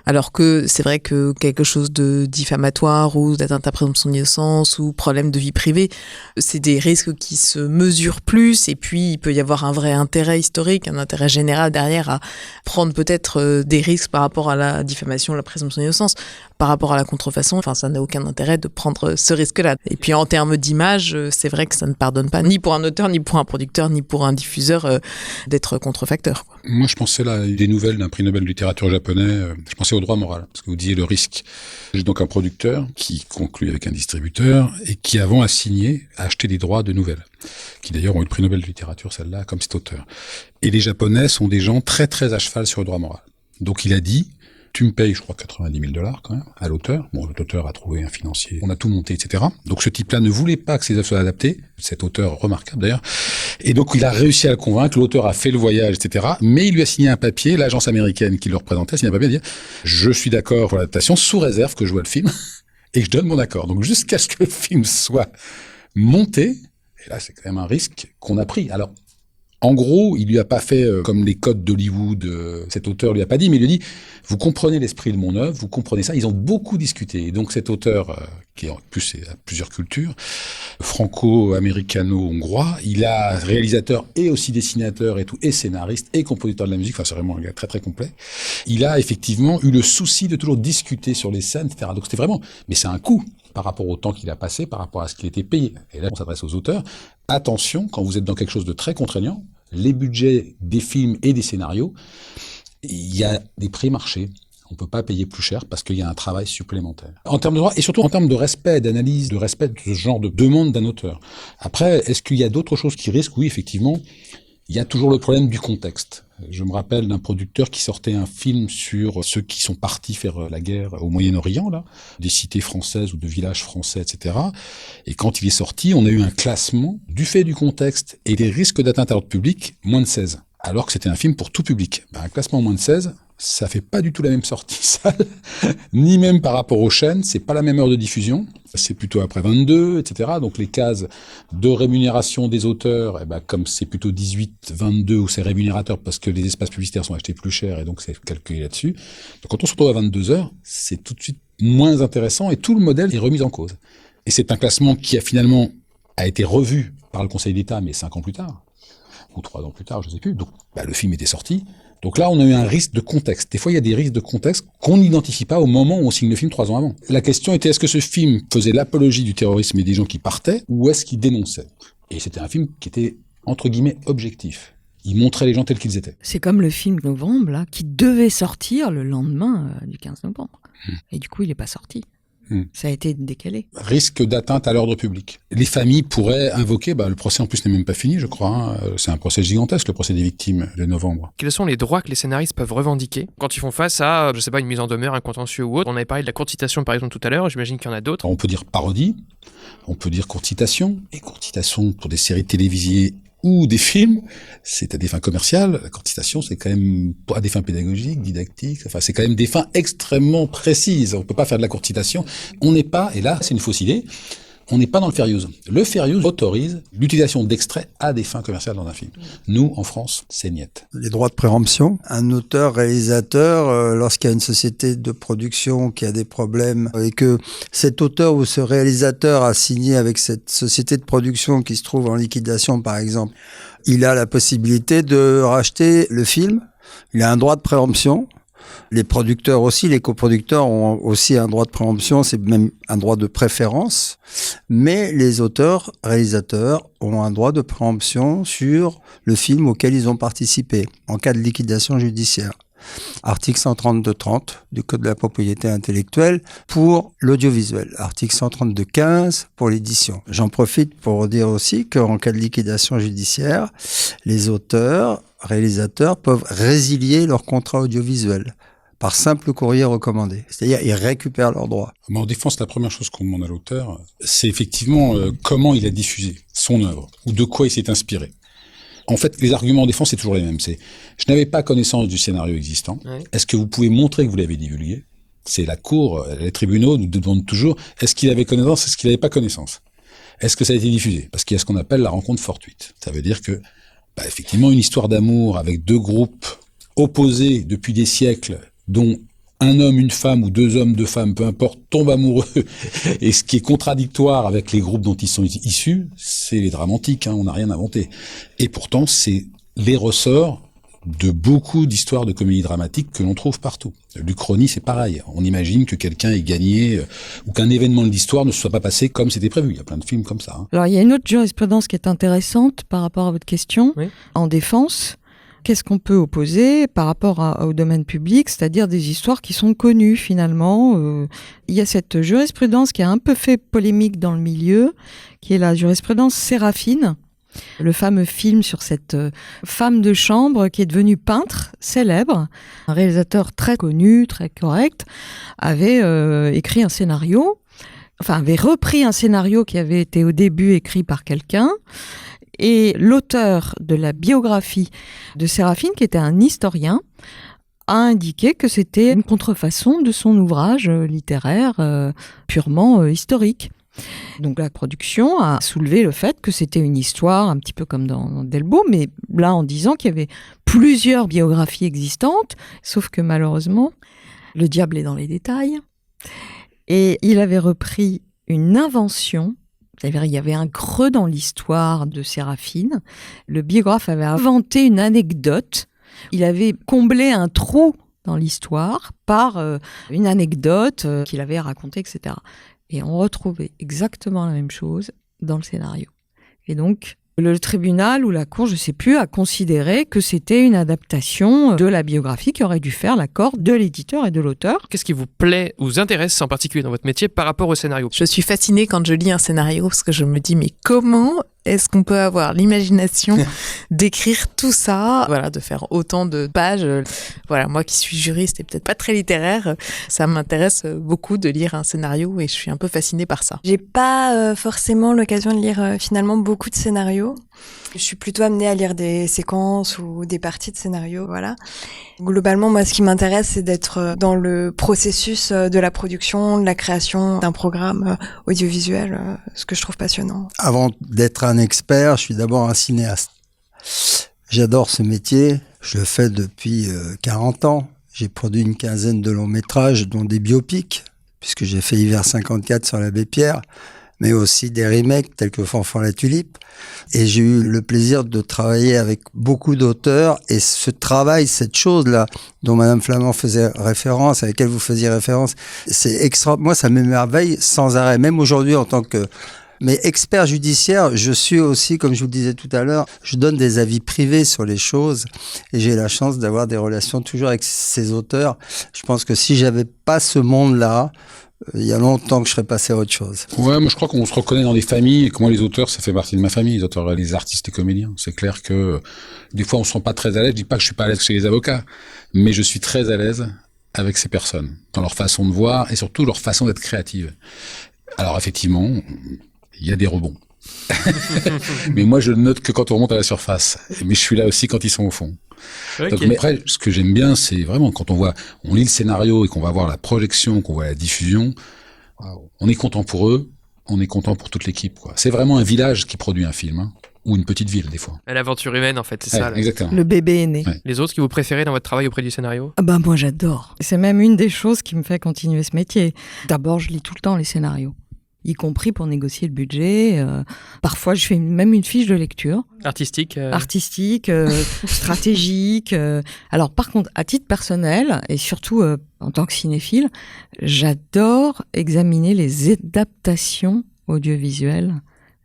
Alors que c'est vrai que quelque chose de diffamatoire ou d'atteinte à la présomption d'innocence ou problème de vie privée, c'est des risques qui se mesurent plus et puis il peut y avoir un vrai intérêt historique, un intérêt général derrière à prendre peut-être des risques par rapport à la diffamation, la présomption d'innocence. Par rapport à la contrefaçon, ça n'a aucun intérêt de prendre ce risque-là. Et puis en termes d'image, c'est vrai que ça ne pardonne pas ni pour un auteur, ni pour un producteur, ni pour un diffuseur d'être contrefacteur. Moi, je pensais là des nouvelles d'un prix Nobel de littérature japonais. Je pensais au droit moral, parce que vous disiez le risque. J'ai donc un producteur qui conclut avec un distributeur et qui avant a signé, a acheté des droits de nouvelles, qui d'ailleurs ont eu le prix Nobel de littérature, celle-là, comme cet auteur. Et les Japonais sont des gens très très à cheval sur le droit moral. Donc il a dit, tu me payes, je crois, $90 000 quand même, à l'auteur. Bon, l'auteur a trouvé un financier, on a tout monté, etc. Donc ce type-là ne voulait pas que ses œuvres soient adaptées, cet auteur remarquable d'ailleurs. Et donc il a réussi à le convaincre, l'auteur a fait le voyage, etc. Mais il lui a signé un papier, l'agence américaine qui le représentait a signé un papier à dire « Je suis d'accord pour l'adaptation, sous réserve que je vois le film, et que je donne mon accord. » Donc jusqu'à ce que le film soit monté, et là c'est quand même un risque qu'on a pris. Alors, en gros, il lui a pas fait comme les codes d'Hollywood, cet auteur lui a pas dit, mais il lui dit, vous comprenez l'esprit de mon œuvre, vous comprenez ça. Ils ont beaucoup discuté. Et donc cet auteur, qui en plus a plusieurs cultures, franco-américano-hongrois, il a réalisateur et aussi dessinateur et tout, et scénariste et compositeur de la musique, enfin c'est vraiment un gars très très complet. Il a effectivement eu le souci de toujours discuter sur les scènes, etc. Donc c'était vraiment, mais c'est un coût par rapport au temps qu'il a passé, par rapport à ce qu'il était payé. Et là, on s'adresse aux auteurs. Attention, quand vous êtes dans quelque chose de très contraignant, les budgets des films et des scénarios, il y a des prix marchés. On ne peut pas payer plus cher parce qu'il y a un travail supplémentaire. En termes de droit, et surtout en termes de respect, d'analyse, de respect de ce genre de demande d'un auteur. Après, est-ce qu'il y a d'autres choses qui risquent ? Oui, effectivement, il y a toujours le problème du contexte. Je me rappelle d'un producteur qui sortait un film sur ceux qui sont partis faire la guerre au Moyen-Orient, là, des cités françaises ou de villages français, etc. Et quand il est sorti, on a eu un classement du fait du contexte et des risques d'atteinte à l'ordre public, moins de 16. Alors que c'était un film pour tout public. Un classement moins de 16, ça fait pas du tout la même sortie salle, ni même par rapport aux chaînes, c'est pas la même heure de diffusion, c'est plutôt après 22, etc. Donc les cases de rémunération des auteurs, comme c'est plutôt 18, 22 où c'est rémunérateur parce que les espaces publicitaires sont achetés plus cher et donc c'est calculé là-dessus. Donc quand on se retrouve à 22 heures, c'est tout de suite moins intéressant et tout le modèle est remis en cause. Et c'est un classement qui a finalement été revu par le Conseil d'État, mais 5 ans plus tard, ou 3 ans plus tard, je sais plus. Donc le film était sorti. Donc là, on a eu un risque de contexte. Des fois, il y a des risques de contexte qu'on n'identifie pas au moment où on signe le film 3 ans avant. La question était, est-ce que ce film faisait l'apologie du terrorisme et des gens qui partaient, ou est-ce qu'il dénonçait ? Et c'était un film qui était, entre guillemets, objectif. Il montrait les gens tels qu'ils étaient. C'est comme le film Novembre, là, qui devait sortir le lendemain du 15 novembre. Et du coup, il n'est pas sorti. Ça a été décalé. Risque d'atteinte à l'ordre public. Les familles pourraient invoquer, le procès en plus n'est même pas fini, je crois. C'est un procès gigantesque, le procès des victimes de novembre. Quels sont les droits que les scénaristes peuvent revendiquer quand ils font face à, je sais pas, une mise en demeure, un contentieux ou autre? On avait parlé de la courte citation par exemple tout à l'heure, j'imagine qu'il y en a d'autres. On peut dire parodie, on peut dire courte citation, et courte citation pour des séries télévisées ou des films, c'est à des fins commerciales. La courte citation, c'est quand même à des fins pédagogiques, didactiques. Enfin, c'est quand même des fins extrêmement précises. On peut pas faire de la courte citation. On n'est pas, et là, c'est une fausse idée, on n'est pas dans le fair use. Le fair use autorise l'utilisation d'extraits à des fins commerciales dans un film. Nous, en France, c'est niette. Les droits de préemption. Un auteur-réalisateur, lorsqu'il y a une société de production qui a des problèmes et que cet auteur ou ce réalisateur a signé avec cette société de production qui se trouve en liquidation, par exemple, il a la possibilité de racheter le film. Il a un droit de préemption. Les producteurs aussi, les coproducteurs ont aussi un droit de préemption, c'est même un droit de préférence. Mais les auteurs, réalisateurs ont un droit de préemption sur le film auquel ils ont participé en cas de liquidation judiciaire. Article 132.30 du Code de la propriété intellectuelle pour l'audiovisuel. Article 132.15 pour l'édition. J'en profite pour dire aussi qu'en cas de liquidation judiciaire, les auteurs, réalisateurs peuvent résilier leur contrat audiovisuel par simple courrier recommandé. C'est-à-dire, ils récupèrent leurs droits. En défense, la première chose qu'on demande à l'auteur, c'est effectivement comment il a diffusé son œuvre ou de quoi il s'est inspiré. En fait, les arguments en défense, c'est toujours les mêmes. C'est « je n'avais pas connaissance du scénario existant. Ouais. Est-ce que vous pouvez montrer que vous l'avez divulgué ?» C'est la cour, les tribunaux nous demandent toujours « est-ce qu'il avait connaissance, est-ce qu'il n'avait pas connaissance ?» Est-ce que ça a été diffusé? Parce qu'il y a ce qu'on appelle la rencontre fortuite. Ça veut dire que, effectivement, une histoire d'amour avec deux groupes opposés depuis des siècles, dont un homme, une femme ou deux hommes, deux femmes, peu importe, tombent amoureux, et ce qui est contradictoire avec les groupes dont ils sont issus, c'est les drames antiques, on n'a rien inventé. Et pourtant, c'est les ressorts de beaucoup d'histoires de comédies dramatiques que l'on trouve partout. L'Uchronie, c'est pareil. On imagine que quelqu'un ait gagné, ou qu'un événement de l'histoire ne se soit pas passé comme c'était prévu. Il y a plein de films comme ça. Alors, il y a une autre jurisprudence qui est intéressante par rapport à votre question, oui. En défense. Qu'est-ce qu'on peut opposer par rapport au domaine public, c'est-à-dire des histoires qui sont connues finalement. Il y a cette jurisprudence qui a un peu fait polémique dans le milieu, qui est la jurisprudence Séraphine, le fameux film sur cette femme de chambre qui est devenue peintre célèbre. Un réalisateur très connu, très correct, avait écrit un scénario, avait repris un scénario qui avait été au début écrit par quelqu'un. Et l'auteur de la biographie de Séraphine, qui était un historien, a indiqué que c'était une contrefaçon de son ouvrage littéraire purement historique. Donc la production a soulevé le fait que c'était une histoire un petit peu comme dans Delbo, mais là en disant qu'il y avait plusieurs biographies existantes, sauf que malheureusement, le diable est dans les détails. Et il avait repris une invention. C'est-à-dire, il y avait un creux dans l'histoire de Séraphine. Le biographe avait inventé une anecdote. Il avait comblé un trou dans l'histoire par une anecdote qu'il avait racontée, etc. Et on retrouvait exactement la même chose dans le scénario. Et donc, le tribunal ou la cour, je ne sais plus, a considéré que c'était une adaptation de la biographie qui aurait dû faire l'accord de l'éditeur et de l'auteur. Qu'est-ce qui vous plaît ou vous intéresse en particulier dans votre métier par rapport au scénario? Je suis fascinée quand je lis un scénario parce que je me dis mais comment est-ce qu'on peut avoir l'imagination d'écrire tout ça, de faire autant de pages. Moi qui suis juriste et peut-être pas très littéraire, ça m'intéresse beaucoup de lire un scénario et je suis un peu fascinée par ça. J'ai pas forcément l'occasion de lire finalement beaucoup de scénarios. Je suis plutôt amenée à lire des séquences ou des parties de scénarios, voilà. Globalement, moi, ce qui m'intéresse, c'est d'être dans le processus de la production, de la création d'un programme audiovisuel, ce que je trouve passionnant. Avant d'être un expert, je suis d'abord un cinéaste. J'adore ce métier, je le fais depuis 40 ans. J'ai produit une quinzaine de longs métrages, dont des biopics, puisque j'ai fait Hiver 54 sur l'abbé Pierre, mais aussi des remakes tels que Fanfan la Tulipe. Et j'ai eu le plaisir de travailler avec beaucoup d'auteurs. Et ce travail, cette chose-là, dont Madame Flamand faisait référence, à laquelle vous faisiez référence, c'est extra. Moi, ça m'émerveille sans arrêt. Même aujourd'hui, en tant que Mais expert judiciaire, je suis aussi, comme je vous le disais tout à l'heure, je donne des avis privés sur les choses et j'ai la chance d'avoir des relations toujours avec ces auteurs. Je pense que si j'avais pas ce monde-là, il y a longtemps que je serais passé à autre chose. Ouais, moi je crois qu'on se reconnaît dans les familles et que moi les auteurs, ça fait partie de ma famille, les auteurs, les artistes et comédiens. C'est clair que des fois on se sent pas très à l'aise. Je dis pas que je suis pas à l'aise chez les avocats, mais je suis très à l'aise avec ces personnes, dans leur façon de voir et surtout leur façon d'être créative. Alors effectivement, il y a des rebonds. Mais moi je note que quand on remonte à la surface. Mais je suis là aussi quand ils sont au fond. Okay. Donc, mais après, ce que j'aime bien, c'est vraiment quand on lit le scénario et qu'on va voir la projection, qu'on voit la diffusion, on est content pour eux, on est content pour toute l'équipe, quoi. C'est vraiment un village qui produit un film, hein, ou une petite ville des fois. L'aventure humaine, en fait, c'est ça. Là. Exactement. Le bébé est né. Ouais. Les autres, ce que vous préférez dans votre travail auprès du scénario? Ah bah moi j'adore. C'est même une des choses qui me fait continuer ce métier. D'abord, je lis tout le temps les scénarios, y compris pour négocier le budget. Parfois, je fais même une fiche de lecture. Artistique stratégique. Alors, par contre, à titre personnel, et surtout en tant que cinéphile, j'adore examiner les adaptations audiovisuelles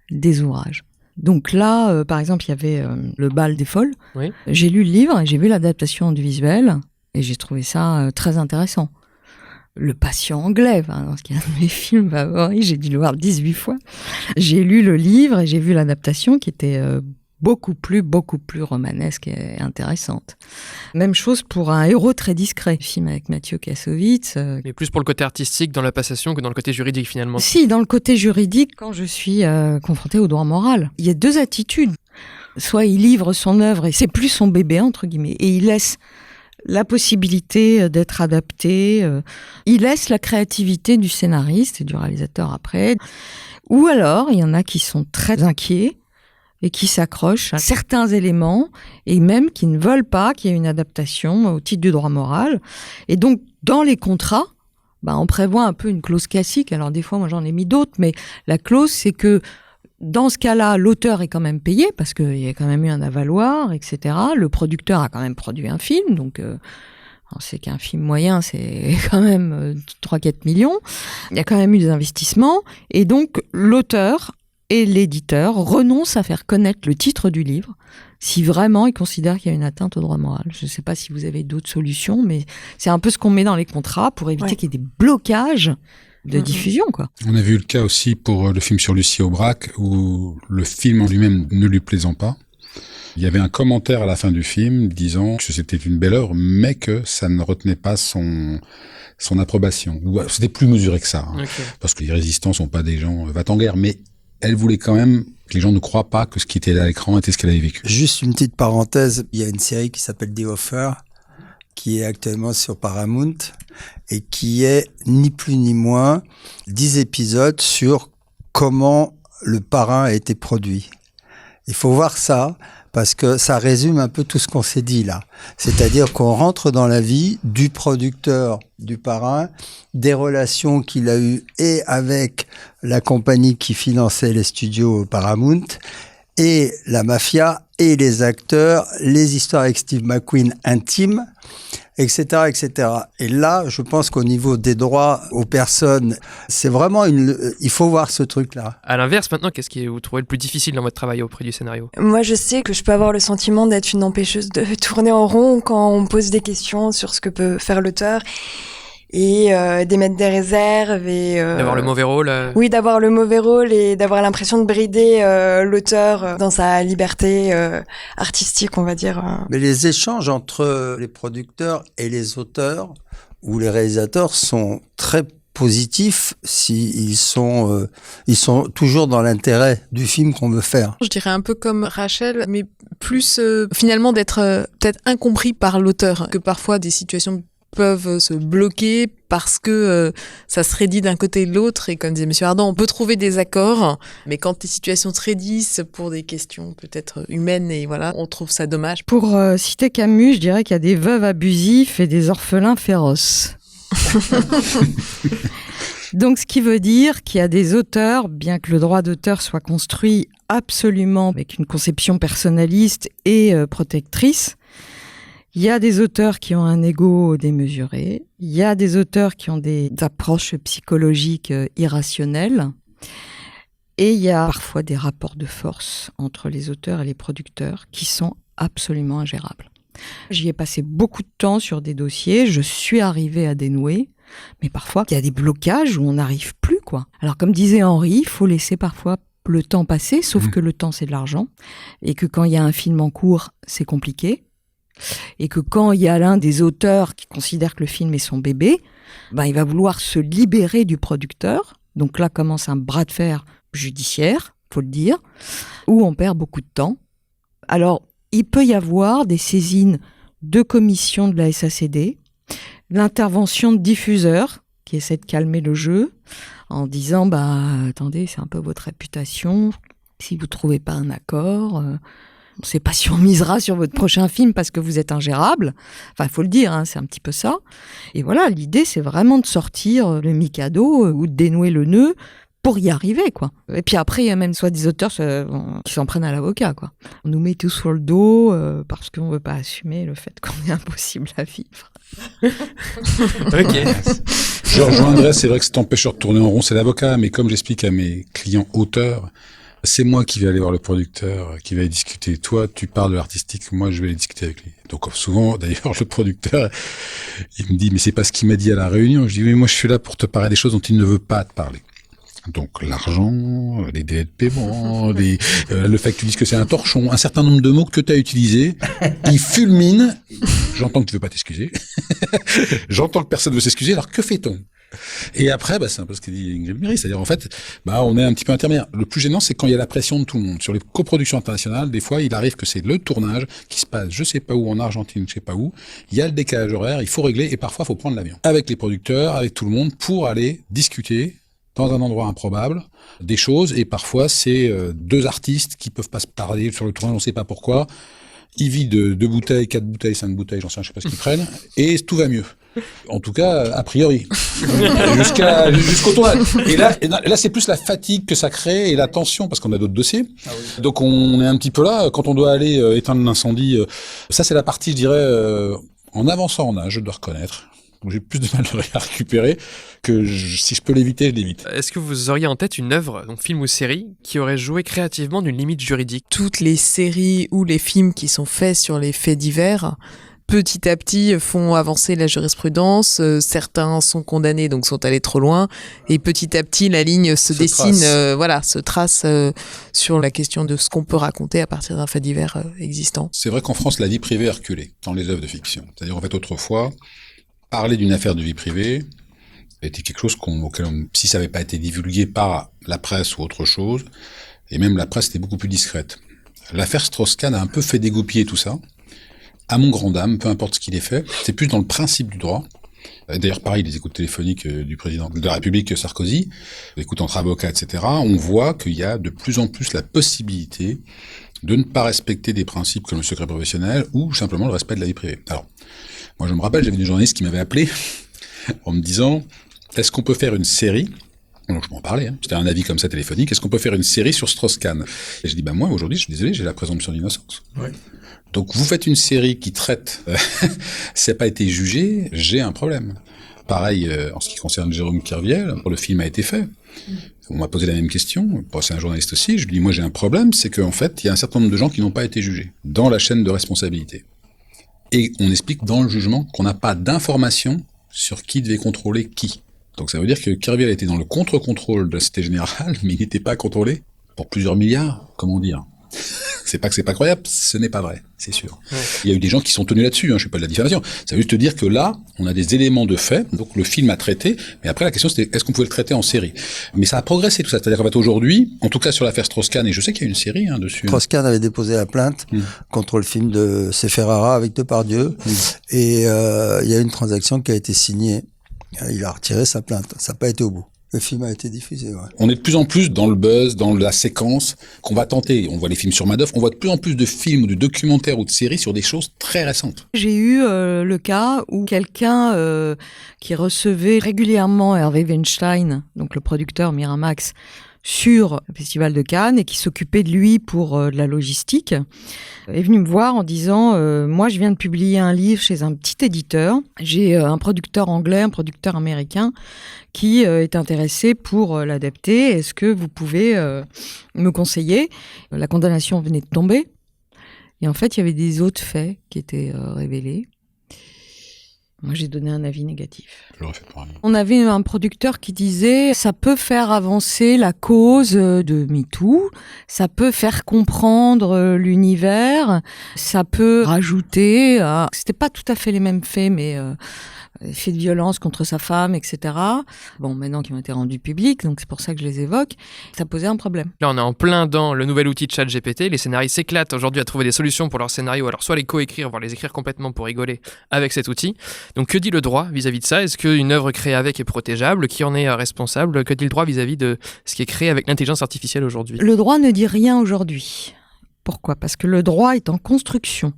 des ouvrages. Donc là, par exemple, il y avait Le Bal des Folles. Oui. J'ai lu le livre et j'ai vu l'adaptation audiovisuelle et j'ai trouvé ça très intéressant. Le Patient anglais, qui est un de mes films favoris, j'ai dû le voir 18 fois. J'ai lu le livre et j'ai vu l'adaptation qui était beaucoup plus romanesque et intéressante. Même chose pour Un héros très discret, film avec Mathieu Kassovitz. Mais plus pour le côté artistique dans la passation que dans le côté juridique finalement. Si, dans le côté juridique, quand je suis confrontée au droit moral, il y a deux attitudes. Soit il livre son œuvre et c'est plus son bébé, entre guillemets, et il laisse la possibilité d'être adapté, il laisse la créativité du scénariste et du réalisateur après. Ou alors, il y en a qui sont très inquiets et qui s'accrochent à certains éléments et même qui ne veulent pas qu'il y ait une adaptation au titre du droit moral. Et donc, dans les contrats, on prévoit un peu une clause classique. Alors des fois, moi j'en ai mis d'autres, mais la clause, c'est que dans ce cas-là, l'auteur est quand même payé parce qu'il y a quand même eu un avaloir, etc. Le producteur a quand même produit un film, donc on sait qu'un film moyen, c'est quand même 3-4 millions. Il y a quand même eu des investissements, et donc l'auteur et l'éditeur renoncent à faire connaître le titre du livre si vraiment ils considèrent qu'il y a une atteinte au droit moral. Je ne sais pas si vous avez d'autres solutions, mais c'est un peu ce qu'on met dans les contrats pour éviter qu'il y ait des blocages de diffusion, quoi. On a vu le cas aussi pour le film sur Lucie Aubrac, où le film en lui-même ne lui plaisant pas. Il y avait un commentaire à la fin du film disant que c'était une belle œuvre, mais que ça ne retenait pas son approbation. C'était plus mesuré que ça, hein, okay. Parce que les résistants sont pas des gens va-t-en-guerre, mais elle voulait quand même que les gens ne croient pas que ce qui était là à l'écran était ce qu'elle avait vécu. Juste une petite parenthèse, il y a une série qui s'appelle The Offer, qui est actuellement sur Paramount, et qui est ni plus ni moins 10 épisodes sur comment le Parrain a été produit. Il faut voir ça, parce que ça résume un peu tout ce qu'on s'est dit là. C'est-à-dire qu'on rentre dans la vie du producteur du Parrain, des relations qu'il a eues et avec la compagnie qui finançait les studios Paramount, et la mafia, et les acteurs, les histoires avec Steve McQueen intimes, etc., etc. Et là, je pense qu'au niveau des droits aux personnes, c'est vraiment il faut voir ce truc-là. À l'inverse, maintenant, qu'est-ce que vous trouvez le plus difficile dans votre travail auprès du scénario? Moi, je sais que je peux avoir le sentiment d'être une empêcheuse de tourner en rond quand on me pose des questions sur ce que peut faire l'auteur, et d'émettre des réserves et d'avoir le mauvais rôle. Oui, d'avoir le mauvais rôle et d'avoir l'impression de brider l'auteur dans sa liberté artistique, on va dire. Mais les échanges entre les producteurs et les auteurs ou les réalisateurs sont très positifs si ils sont toujours dans l'intérêt du film qu'on veut faire. Je dirais un peu comme Rachel, mais plus finalement d'être peut-être incompris par l'auteur, que parfois des situations peuvent se bloquer parce que ça se raidit d'un côté et de l'autre, et comme disait Monsieur Ardant, on peut trouver des accords, mais quand les situations se raidissent pour des questions peut-être humaines, et voilà, on trouve ça dommage. Pour citer Camus, je dirais qu'il y a des veuves abusifs et des orphelins féroces. Donc, ce qui veut dire qu'il y a des auteurs, bien que le droit d'auteur soit construit absolument avec une conception personnaliste et protectrice, il y a des auteurs qui ont un ego démesuré, il y a des auteurs qui ont des approches psychologiques irrationnelles, Et il y a parfois des rapports de force entre les auteurs et les producteurs qui sont absolument ingérables. J'y ai passé beaucoup de temps sur des dossiers, je suis arrivée à dénouer, mais parfois il y a des blocages où on n'arrive plus, quoi. Alors comme disait Henri, il faut laisser parfois le temps passer, sauf que le temps c'est de l'argent, et que quand il y a un film en cours, c'est compliqué, et que quand il y a l'un des auteurs qui considère que le film est son bébé, il va vouloir se libérer du producteur, donc là commence un bras de fer judiciaire, faut le dire, où on perd beaucoup de temps. Alors, il peut y avoir des saisines de commissions de la SACD, l'intervention de diffuseurs qui essaient de calmer le jeu en disant attendez, c'est un peu votre réputation, si vous trouvez pas un accord, on ne sait pas si on misera sur votre prochain film parce que vous êtes ingérable. Enfin, il faut le dire, c'est un petit peu ça. Et voilà, l'idée, c'est vraiment de sortir le Mikado ou de dénouer le nœud pour y arriver, quoi. Et puis après, il y a même soit des auteurs qui s'en prennent à l'avocat, quoi. On nous met tout sur le dos parce qu'on veut pas assumer le fait qu'on est impossible à vivre. Ok. Je rejoindrais, c'est vrai que cet empêcheur de tourner en rond, c'est l'avocat, mais comme j'explique à mes clients auteurs, c'est moi qui vais aller voir le producteur, qui va y discuter. Toi, tu parles de l'artistique, moi, je vais aller discuter avec lui. Donc, souvent, d'ailleurs, le producteur, il me dit, mais c'est pas ce qu'il m'a dit à la réunion. Je dis, mais moi, je suis là pour te parler des choses dont il ne veut pas te parler. Donc, l'argent, les délais de paiement, le fait que tu dises que c'est un torchon, un certain nombre de mots que tu as utilisés, ils fulminent. J'entends que tu veux pas t'excuser. J'entends que personne ne veut s'excuser. Alors, que fait-on? Et après, c'est un peu ce qu'a dit Ingrid Miry, c'est-à-dire en fait, on est un petit peu intermédiaire. Le plus gênant, c'est quand il y a la pression de tout le monde. Sur les coproductions internationales, des fois, il arrive que c'est le tournage qui se passe, je sais pas où, en Argentine, je sais pas où. Il y a le décalage horaire, il faut régler, et parfois, il faut prendre l'avion. Avec les producteurs, avec tout le monde, pour aller discuter dans un endroit improbable des choses, et parfois, c'est deux artistes qui peuvent pas se parler sur le tournage, on sait pas pourquoi. Ils vident 2 bouteilles, 4 bouteilles, 5 bouteilles, j'en sais je sais pas ce qu'ils prennent, et tout va mieux. En tout cas, a priori. Jusqu'au tournage. Et là, c'est plus la fatigue que ça crée et la tension, parce qu'on a d'autres dossiers. Ah oui. Donc, on est un petit peu là, quand on doit aller éteindre l'incendie. Ça, c'est la partie, je dirais, en avançant en âge, je dois reconnaître. Donc, j'ai plus de mal à récupérer que si je peux l'éviter, je l'évite. Est-ce que vous auriez en tête une œuvre, donc film ou série, qui aurait joué créativement d'une limite juridique? Toutes les séries ou les films qui sont faits sur les faits divers, petit à petit, font avancer la jurisprudence. Certains sont condamnés, donc sont allés trop loin. Et petit à petit, la ligne se dessine, se trace sur la question de ce qu'on peut raconter à partir d'un fait divers existant. C'est vrai qu'en France, la vie privée a reculé dans les œuvres de fiction. C'est-à-dire, en fait, autrefois, parler d'une affaire de vie privée était quelque chose si ça n'avait pas été divulgué par la presse ou autre chose, et même la presse était beaucoup plus discrète. L'affaire Strauss-Kahn a un peu fait dégoupiller tout ça. À mon grand dame, peu importe ce qu'il ait fait, c'est plus dans le principe du droit. D'ailleurs, pareil, les écoutes téléphoniques du président de la République Sarkozy, l'écoute entre avocats, etc., on voit qu'il y a de plus en plus la possibilité de ne pas respecter des principes comme le secret professionnel ou simplement le respect de la vie privée. Alors, moi je me rappelle, j'avais des journalistes qui m'avaient appelé en me disant « Est-ce qu'on peut faire une série ?» Donc je m'en parlais, c'était un avis comme ça téléphonique. « Est-ce qu'on peut faire une série sur Strauss-Kahn ?» Et je dis « moi aujourd'hui, je suis désolé, j'ai la présomption d'innocence. Ouais. » Donc vous faites une série qui traite, ça n'a pas été jugé, j'ai un problème. Pareil en ce qui concerne Jérôme Kerviel, le film a été fait. On m'a posé la même question, c'est un journaliste aussi, je lui dis moi j'ai un problème, c'est qu'en fait il y a un certain nombre de gens qui n'ont pas été jugés dans la chaîne de responsabilité. Et on explique dans le jugement qu'on n'a pas d'informations sur qui devait contrôler qui. Donc ça veut dire que Kerviel était dans le contre-contrôle de la Société Générale, mais il n'était pas contrôlé pour plusieurs milliards, comment dire. C'est pas que c'est pas croyable, ce n'est pas vrai, c'est sûr. Ouais. Il y a eu des gens qui sont tenus là-dessus, je fais pas de la diffamation. Ça veut juste dire que là, on a des éléments de fait, donc le film a traité, mais après la question c'était est-ce qu'on pouvait le traiter en série? Mais ça a progressé tout ça, c'est-à-dire qu'en fait aujourd'hui, en tout cas sur l'affaire Strauss-Kahn, et je sais qu'il y a une série dessus. Strauss-Kahn avait déposé la plainte contre le film de Seferara avec Depardieu, et il y a une transaction qui a été signée. Il a retiré sa plainte, ça n'a pas été au bout. Le film a été diffusé, ouais. On est de plus en plus dans le buzz, dans la séquence qu'on va tenter. On voit les films sur Madoff, on voit de plus en plus de films ou de documentaires ou de séries sur des choses très récentes. J'ai eu le cas où quelqu'un qui recevait régulièrement Hervé Weinstein, donc le producteur Miramax, sur le Festival de Cannes et qui s'occupait de lui pour de la logistique, est venu me voir en disant moi je viens de publier un livre chez un petit éditeur, j'ai un producteur anglais, un producteur américain qui est intéressé pour l'adapter, est-ce que vous pouvez me conseiller? La condamnation venait de tomber et en fait il y avait des autres faits qui étaient révélés. Moi, j'ai donné un avis négatif. Je l'aurais fait pareil. On avait un producteur qui disait ça peut faire avancer la cause de MeToo, ça peut faire comprendre l'univers, ça peut rajouter. C'était pas tout à fait les mêmes faits, mais faits de violence contre sa femme, etc. Bon, maintenant qu'ils ont été rendus publics, donc c'est pour ça que je les évoque. Ça posait un problème. Là, on est en plein dans le nouvel outil de ChatGPT. Les scénaristes s'éclatent aujourd'hui à trouver des solutions pour leurs scénarios. Alors, soit les coécrire, voire les écrire complètement pour rigoler avec cet outil. Donc, que dit le droit vis-à-vis de ça? Est-ce qu'une œuvre créée avec est protégeable? Qui en est responsable? Que dit le droit vis-à-vis de ce qui est créé avec l'intelligence artificielle aujourd'hui? Le droit ne dit rien aujourd'hui. Pourquoi? Parce que le droit est en construction.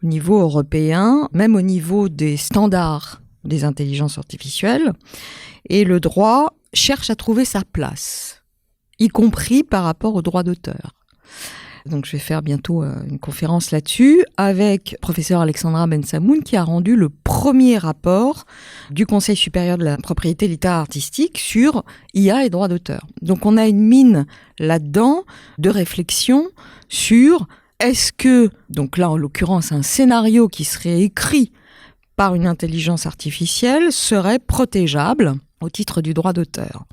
Au niveau européen, même au niveau des standards des intelligences artificielles, et le droit cherche à trouver sa place, y compris par rapport au droit d'auteur. Donc je vais faire bientôt une conférence là-dessus avec professeur Alexandra Bensamoun qui a rendu le premier rapport du Conseil supérieur de la propriété littéraire artistique sur IA et droit d'auteur. Donc on a une mine là-dedans de réflexion sur est-ce que, donc là en l'occurrence un scénario qui serait écrit par une intelligence artificielle serait protégeable au titre du droit d'auteur.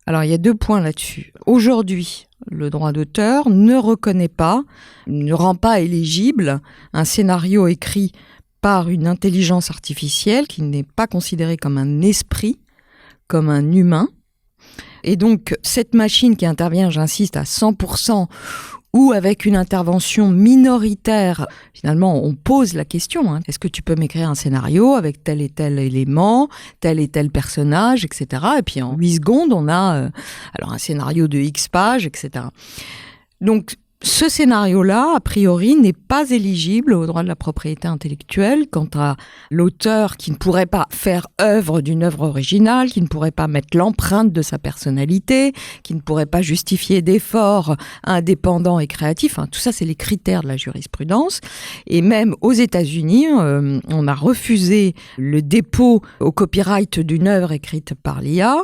Alors il y a 2 points là-dessus. Aujourd'hui, le droit d'auteur ne reconnaît pas, ne rend pas éligible un scénario écrit par une intelligence artificielle qui n'est pas considéré comme un esprit, comme un humain. Et donc cette machine qui intervient, j'insiste, à 100%, ou avec une intervention minoritaire, finalement, on pose la question. Est-ce que tu peux m'écrire un scénario avec tel et tel élément, tel et tel personnage, etc. Et puis en 8 secondes, on a alors un scénario de X pages, etc. Donc, ce scénario-là, a priori, n'est pas éligible au droit de la propriété intellectuelle quant à l'auteur qui ne pourrait pas faire œuvre d'une œuvre originale, qui ne pourrait pas mettre l'empreinte de sa personnalité, qui ne pourrait pas justifier d'efforts indépendants et créatifs. Tout ça, c'est les critères de la jurisprudence. Et même aux États-Unis, on a refusé le dépôt au copyright d'une œuvre écrite par l'IA.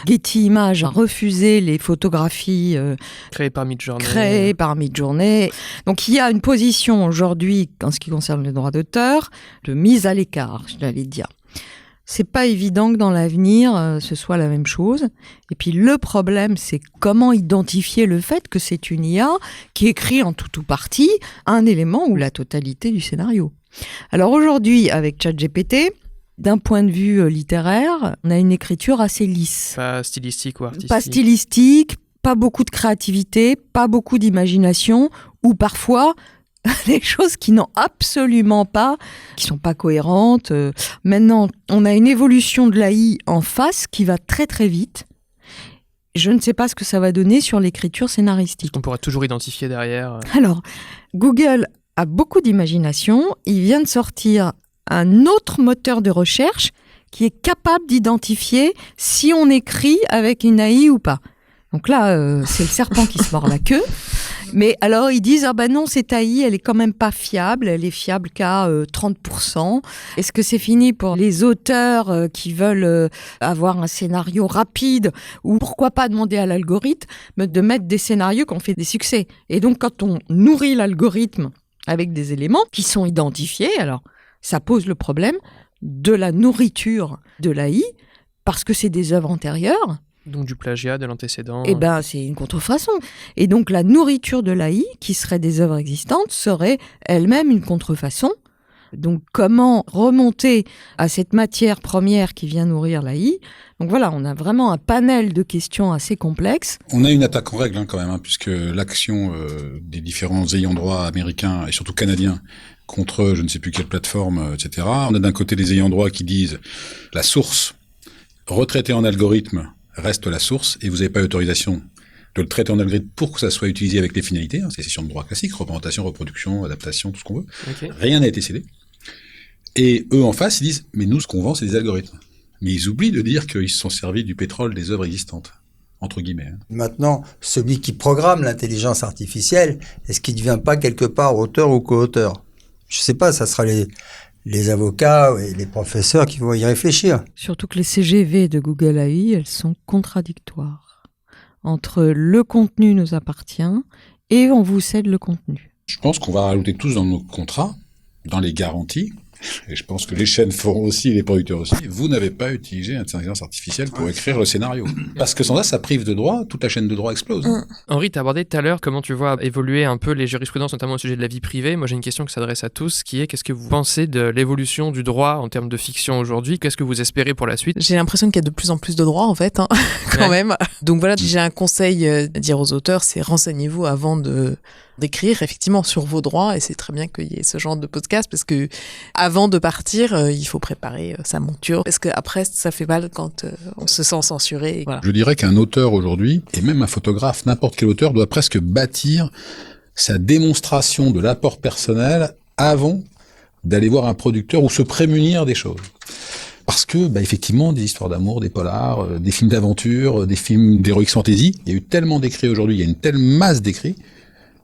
Getty Images a refusé les photographies créées par Midjourney. Midjourney. Donc il y a une position aujourd'hui, en ce qui concerne le droit d'auteur, de mise à l'écart, je l'allais dire. C'est pas évident que dans l'avenir, ce soit la même chose. Et puis le problème, c'est comment identifier le fait que c'est une IA qui écrit en tout ou partie un élément ou la totalité du scénario. Alors aujourd'hui, avec ChatGPT, d'un point de vue littéraire, on a une écriture assez lisse. Pas stylistique ou artistique. Pas stylistique, pas beaucoup de créativité, pas beaucoup d'imagination, ou parfois des choses qui n'ont absolument pas, qui sont pas cohérentes. Maintenant, on a une évolution de l'AI en face qui va très très vite. Je ne sais pas ce que ça va donner sur l'écriture scénaristique. On pourra toujours identifier derrière. Alors, Google a beaucoup d'imagination. Il vient de sortir un autre moteur de recherche qui est capable d'identifier si on écrit avec une AI ou pas. Donc là, c'est le serpent qui se mord la queue. Mais alors, ils disent, non, cette AI, elle est quand même pas fiable. Elle est fiable qu'à 30%. Est-ce que c'est fini pour les auteurs qui veulent avoir un scénario rapide? Ou pourquoi pas demander à l'algorithme de mettre des scénarios qui ont fait des succès? Et donc, quand on nourrit l'algorithme avec des éléments qui sont identifiés, alors ça pose le problème de la nourriture de l'AI, parce que c'est des œuvres antérieures. Donc du plagiat, de l'antécédent. Eh ben, c'est une contrefaçon. Et donc la nourriture de l'AI, qui serait des œuvres existantes, serait elle-même une contrefaçon. Donc comment remonter à cette matière première qui vient nourrir l'AI? Donc voilà, on a vraiment un panel de questions assez complexes. On a une attaque en règle quand même, puisque l'action des différents ayants droit américains et surtout canadiens contre je ne sais plus quelle plateforme, etc. On a d'un côté les ayants droit qui disent la source retraitée en algorithme reste la source et vous n'avez pas l'autorisation de le traiter en algorithme pour que ça soit utilisé avec les finalités. C'est des sessions de droit classiques, représentation, reproduction, adaptation, tout ce qu'on veut. Okay. Rien n'a été cédé. Et eux en face, ils disent mais nous ce qu'on vend c'est des algorithmes. Mais ils oublient de dire qu'ils se sont servis du pétrole des œuvres existantes entre guillemets. Maintenant, celui qui programme l'intelligence artificielle, est-ce qu'il ne devient pas quelque part auteur ou co-auteur? Je ne sais pas, ça sera les avocats et les professeurs qui vont y réfléchir. Surtout que les CGV de Google AI, elles sont contradictoires. Entre le contenu nous appartient et on vous cède le contenu. Je pense qu'on va rajouter tous dans nos contrats, dans les garanties, et je pense que les chaînes feront aussi, les producteurs aussi, vous n'avez pas utilisé l'intelligence artificielle pour écrire le scénario. Parce que sans ça prive de droit, toute la chaîne de droit explose. Henri, tu as abordé tout à l'heure comment tu vois évoluer un peu les jurisprudences, notamment au sujet de la vie privée. Moi, j'ai une question qui s'adresse à tous, qui est qu'est-ce que vous pensez de l'évolution du droit en termes de fiction aujourd'hui? Qu'est-ce que vous espérez pour la suite? J'ai l'impression qu'il y a de plus en plus de droits, en fait, quand même. Donc voilà, j'ai un conseil à dire aux auteurs, c'est renseignez-vous avant d'écrire effectivement sur vos droits, et c'est très bien qu'il y ait ce genre de podcast, parce que avant de partir, il faut préparer sa monture, parce que après ça fait mal quand on se sent censuré. Voilà. Je dirais qu'un auteur aujourd'hui, et même un photographe, n'importe quel auteur, doit presque bâtir sa démonstration de l'apport personnel avant d'aller voir un producteur ou se prémunir des choses. Parce que, effectivement, des histoires d'amour, des polars, des films d'aventure, des films d'heroic fantasy, il y a eu tellement d'écrits aujourd'hui, il y a une telle masse d'écrits,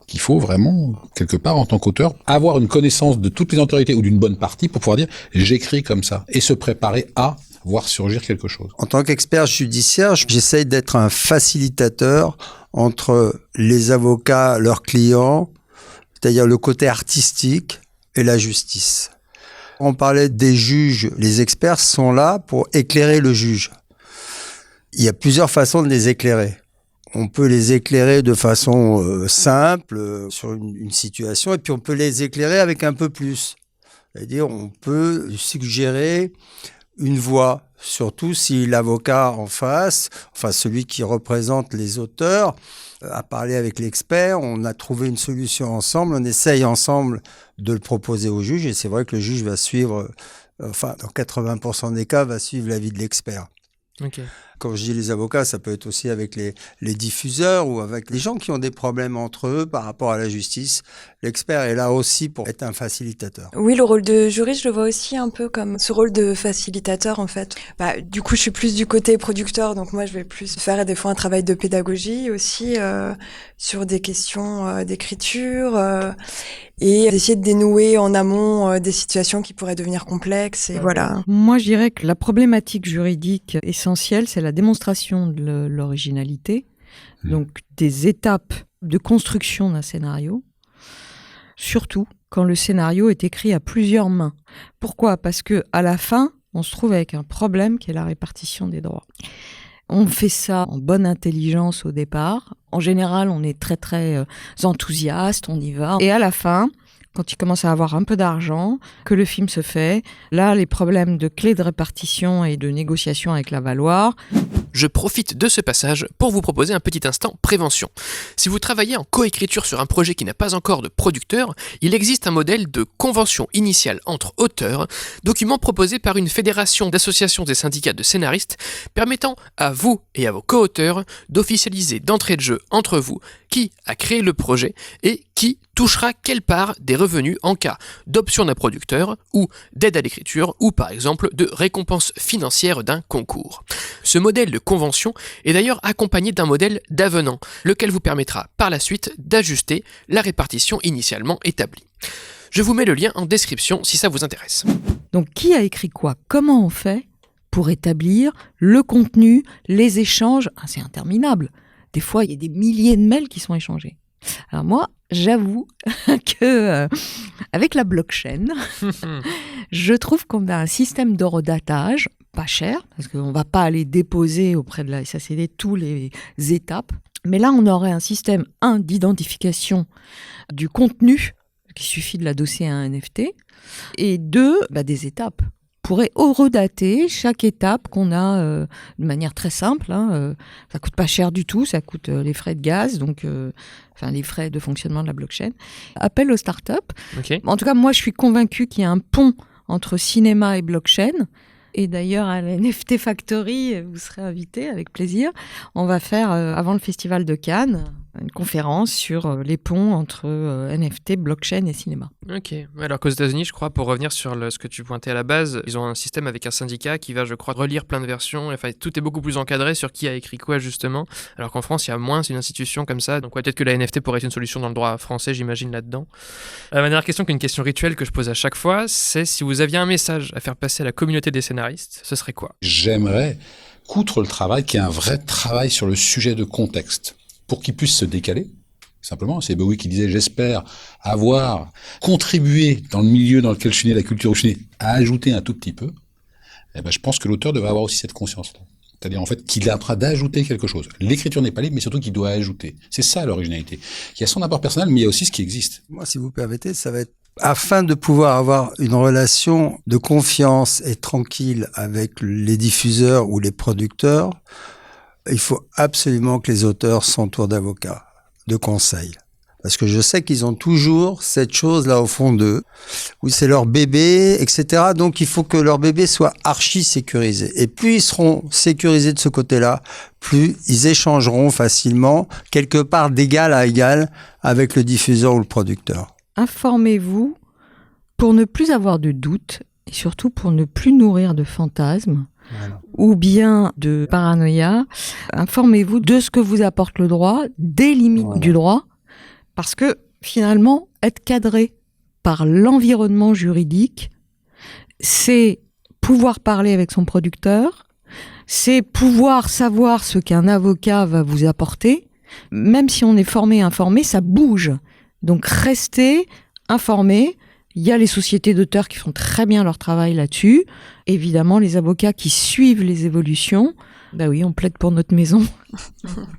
qu'il faut vraiment, quelque part, en tant qu'auteur, avoir une connaissance de toutes les antériorités ou d'une bonne partie pour pouvoir dire « j'écris comme ça » et se préparer à voir surgir quelque chose. En tant qu'expert judiciaire, j'essaye d'être un facilitateur entre les avocats, leurs clients, c'est-à-dire le côté artistique et la justice. On parlait des juges, les experts sont là pour éclairer le juge. Il y a plusieurs façons de les éclairer. On peut les éclairer de façon simple sur une situation, et puis on peut les éclairer avec un peu plus. C'est-à-dire, on peut suggérer une voie, surtout si l'avocat en face, enfin celui qui représente les auteurs, a parlé avec l'expert, on a trouvé une solution ensemble, on essaye ensemble de le proposer au juge, et c'est vrai que le juge va suivre, dans 80% des cas, va suivre l'avis de l'expert. Okay. Quand je dis les avocats, ça peut être aussi avec les diffuseurs ou avec les gens qui ont des problèmes entre eux par rapport à la justice. L'expert est là aussi pour être un facilitateur. Oui, le rôle de juriste, je le vois aussi un peu comme ce rôle de facilitateur, en fait. Du coup, je suis plus du côté producteur, donc moi, je vais plus faire des fois un travail de pédagogie aussi sur des questions d'écriture et d'essayer de dénouer en amont des situations qui pourraient devenir complexes. Et voilà. Moi, je dirais que la problématique juridique essentielle, c'est la démonstration de l'originalité, donc des étapes de construction d'un scénario, surtout quand le scénario est écrit à plusieurs mains. Pourquoi ? Parce que à la fin, on se trouve avec un problème qui est la répartition des droits. On fait ça en bonne intelligence au départ. En général, on est très très enthousiaste, on y va. Et à la fin, quand il commence à avoir un peu d'argent, que le film se fait, là, les problèmes de clés de répartition et de négociation avec la Valoir. Je profite de ce passage pour vous proposer un petit instant prévention. Si vous travaillez en coécriture sur un projet qui n'a pas encore de producteur, il existe un modèle de convention initiale entre auteurs, document proposé par une fédération d'associations et syndicats de scénaristes, permettant à vous et à vos co-auteurs d'officialiser d'entrée de jeu entre vous qui a créé le projet et qui touchera quelle part des revenus en cas d'option d'un producteur ou d'aide à l'écriture ou par exemple de récompense financière d'un concours. Ce modèle de convention est d'ailleurs accompagné d'un modèle d'avenant, lequel vous permettra par la suite d'ajuster la répartition initialement établie. Je vous mets le lien en description si ça vous intéresse. Donc qui a écrit quoi ? Comment on fait pour établir le contenu, les échanges ? C'est interminable. Des fois, il y a des milliers de mails qui sont échangés. Alors moi, j'avoue que avec la blockchain, je trouve qu'on a un système d'horodatage pas cher, parce qu'on ne va pas aller déposer auprès de la SACD tous les étapes. Mais là, on aurait un système, d'identification du contenu, il suffit de l'adosser à un NFT, et des étapes. On pourrait horodater chaque étape qu'on a de manière très simple. Ça coûte pas cher du tout, ça coûte les frais de gaz, donc les frais de fonctionnement de la blockchain. Appel aux startups. Okay. En tout cas, moi, je suis convaincue qu'il y a un pont entre cinéma et blockchain. Et d'ailleurs, à la NFT Factory, vous serez invité avec plaisir. On va faire, avant le Festival de Cannes, une conférence sur les ponts entre NFT, blockchain et cinéma. Ok. Alors qu'aux États-Unis, je crois, pour revenir sur ce que tu pointais à la base, ils ont un système avec un syndicat qui va, je crois, relire plein de versions. Enfin, tout est beaucoup plus encadré sur qui a écrit quoi, justement. Alors qu'en France, il y a moins, c'est une institution comme ça. Donc, ouais, peut-être que la NFT pourrait être une solution dans le droit français, j'imagine, là-dedans. Ma dernière question, qui est une question rituelle que je pose à chaque fois, c'est si vous aviez un message à faire passer à la communauté des scénaristes, ce serait quoi ? J'aimerais qu'outre le travail, qu'il y ait un vrai travail sur le sujet de contexte, pour qu'ils puissent se décaler. Simplement, c'est Bowie qui disait « J'espère avoir contribué dans le milieu dans lequel je suis né, la culture où je suis né, à ajouter un tout petit peu. » Eh ben, je pense que l'auteur devrait avoir aussi cette conscience-là. C'est-à-dire, en fait, qu'il est en train d'ajouter quelque chose. L'écriture n'est pas libre, mais surtout qu'il doit ajouter. C'est ça, l'originalité. Il y a son apport personnel, mais il y a aussi ce qui existe. Moi, si vous permettez, ça va être afin de pouvoir avoir une relation de confiance et tranquille avec les diffuseurs ou les producteurs, il faut absolument que les auteurs s'entourent d'avocats, de conseils. Parce que je sais qu'ils ont toujours cette chose-là au fond d'eux, où c'est leur bébé, etc. Donc il faut que leur bébé soit archi sécurisé. Et plus ils seront sécurisés de ce côté-là, plus ils échangeront facilement, quelque part d'égal à égal, avec le diffuseur ou le producteur. Informez-vous pour ne plus avoir de doutes et surtout pour ne plus nourrir de fantasmes. Voilà. Ou bien de paranoïa. Informez-vous de ce que vous apporte le droit, des limites du droit, parce que finalement, être cadré par l'environnement juridique, c'est pouvoir parler avec son producteur, c'est pouvoir savoir ce qu'un avocat va vous apporter. Même si on est formé et informé, ça bouge. Donc restez informés. Il y a les sociétés d'auteurs qui font très bien leur travail là-dessus. Évidemment, les avocats qui suivent les évolutions. Bah oui, on plaide pour notre maison.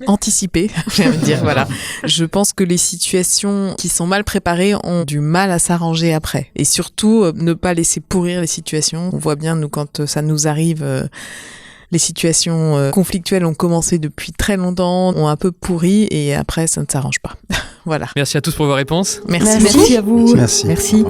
Anticiper, j'ai envie de dire, voilà. Je pense que les situations qui sont mal préparées ont du mal à s'arranger après. Et surtout, ne pas laisser pourrir les situations. On voit bien, nous, quand ça nous arrive, les situations conflictuelles ont commencé depuis très longtemps, ont un peu pourri, et après, ça ne s'arrange pas. Voilà. Merci à tous pour vos réponses. Merci à vous. Merci.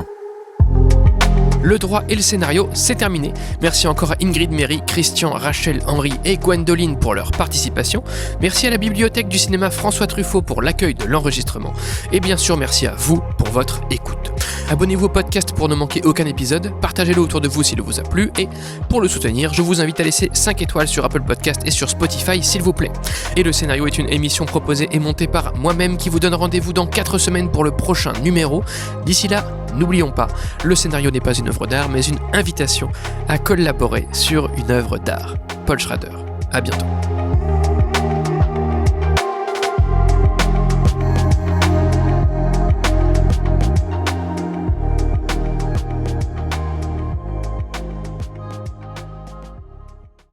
Le droit et le scénario, c'est terminé. Merci encore à Ingrid Méry, Christian, Rachel, Henri et Gwendoline pour leur participation. Merci à la Bibliothèque du cinéma François Truffaut pour l'accueil de l'enregistrement. Et bien sûr, merci à vous pour votre écoute. Abonnez-vous au podcast pour ne manquer aucun épisode. Partagez-le autour de vous s'il vous a plu. Et pour le soutenir, je vous invite à laisser 5 étoiles sur Apple Podcast et sur Spotify, s'il vous plaît. Et le scénario est une émission proposée et montée par moi-même qui vous donne rendez-vous dans 4 semaines pour le prochain numéro. D'ici là, n'oublions pas, le scénario n'est pas une œuvre d'art, mais une invitation à collaborer sur une œuvre d'art. Paul Schrader. À bientôt.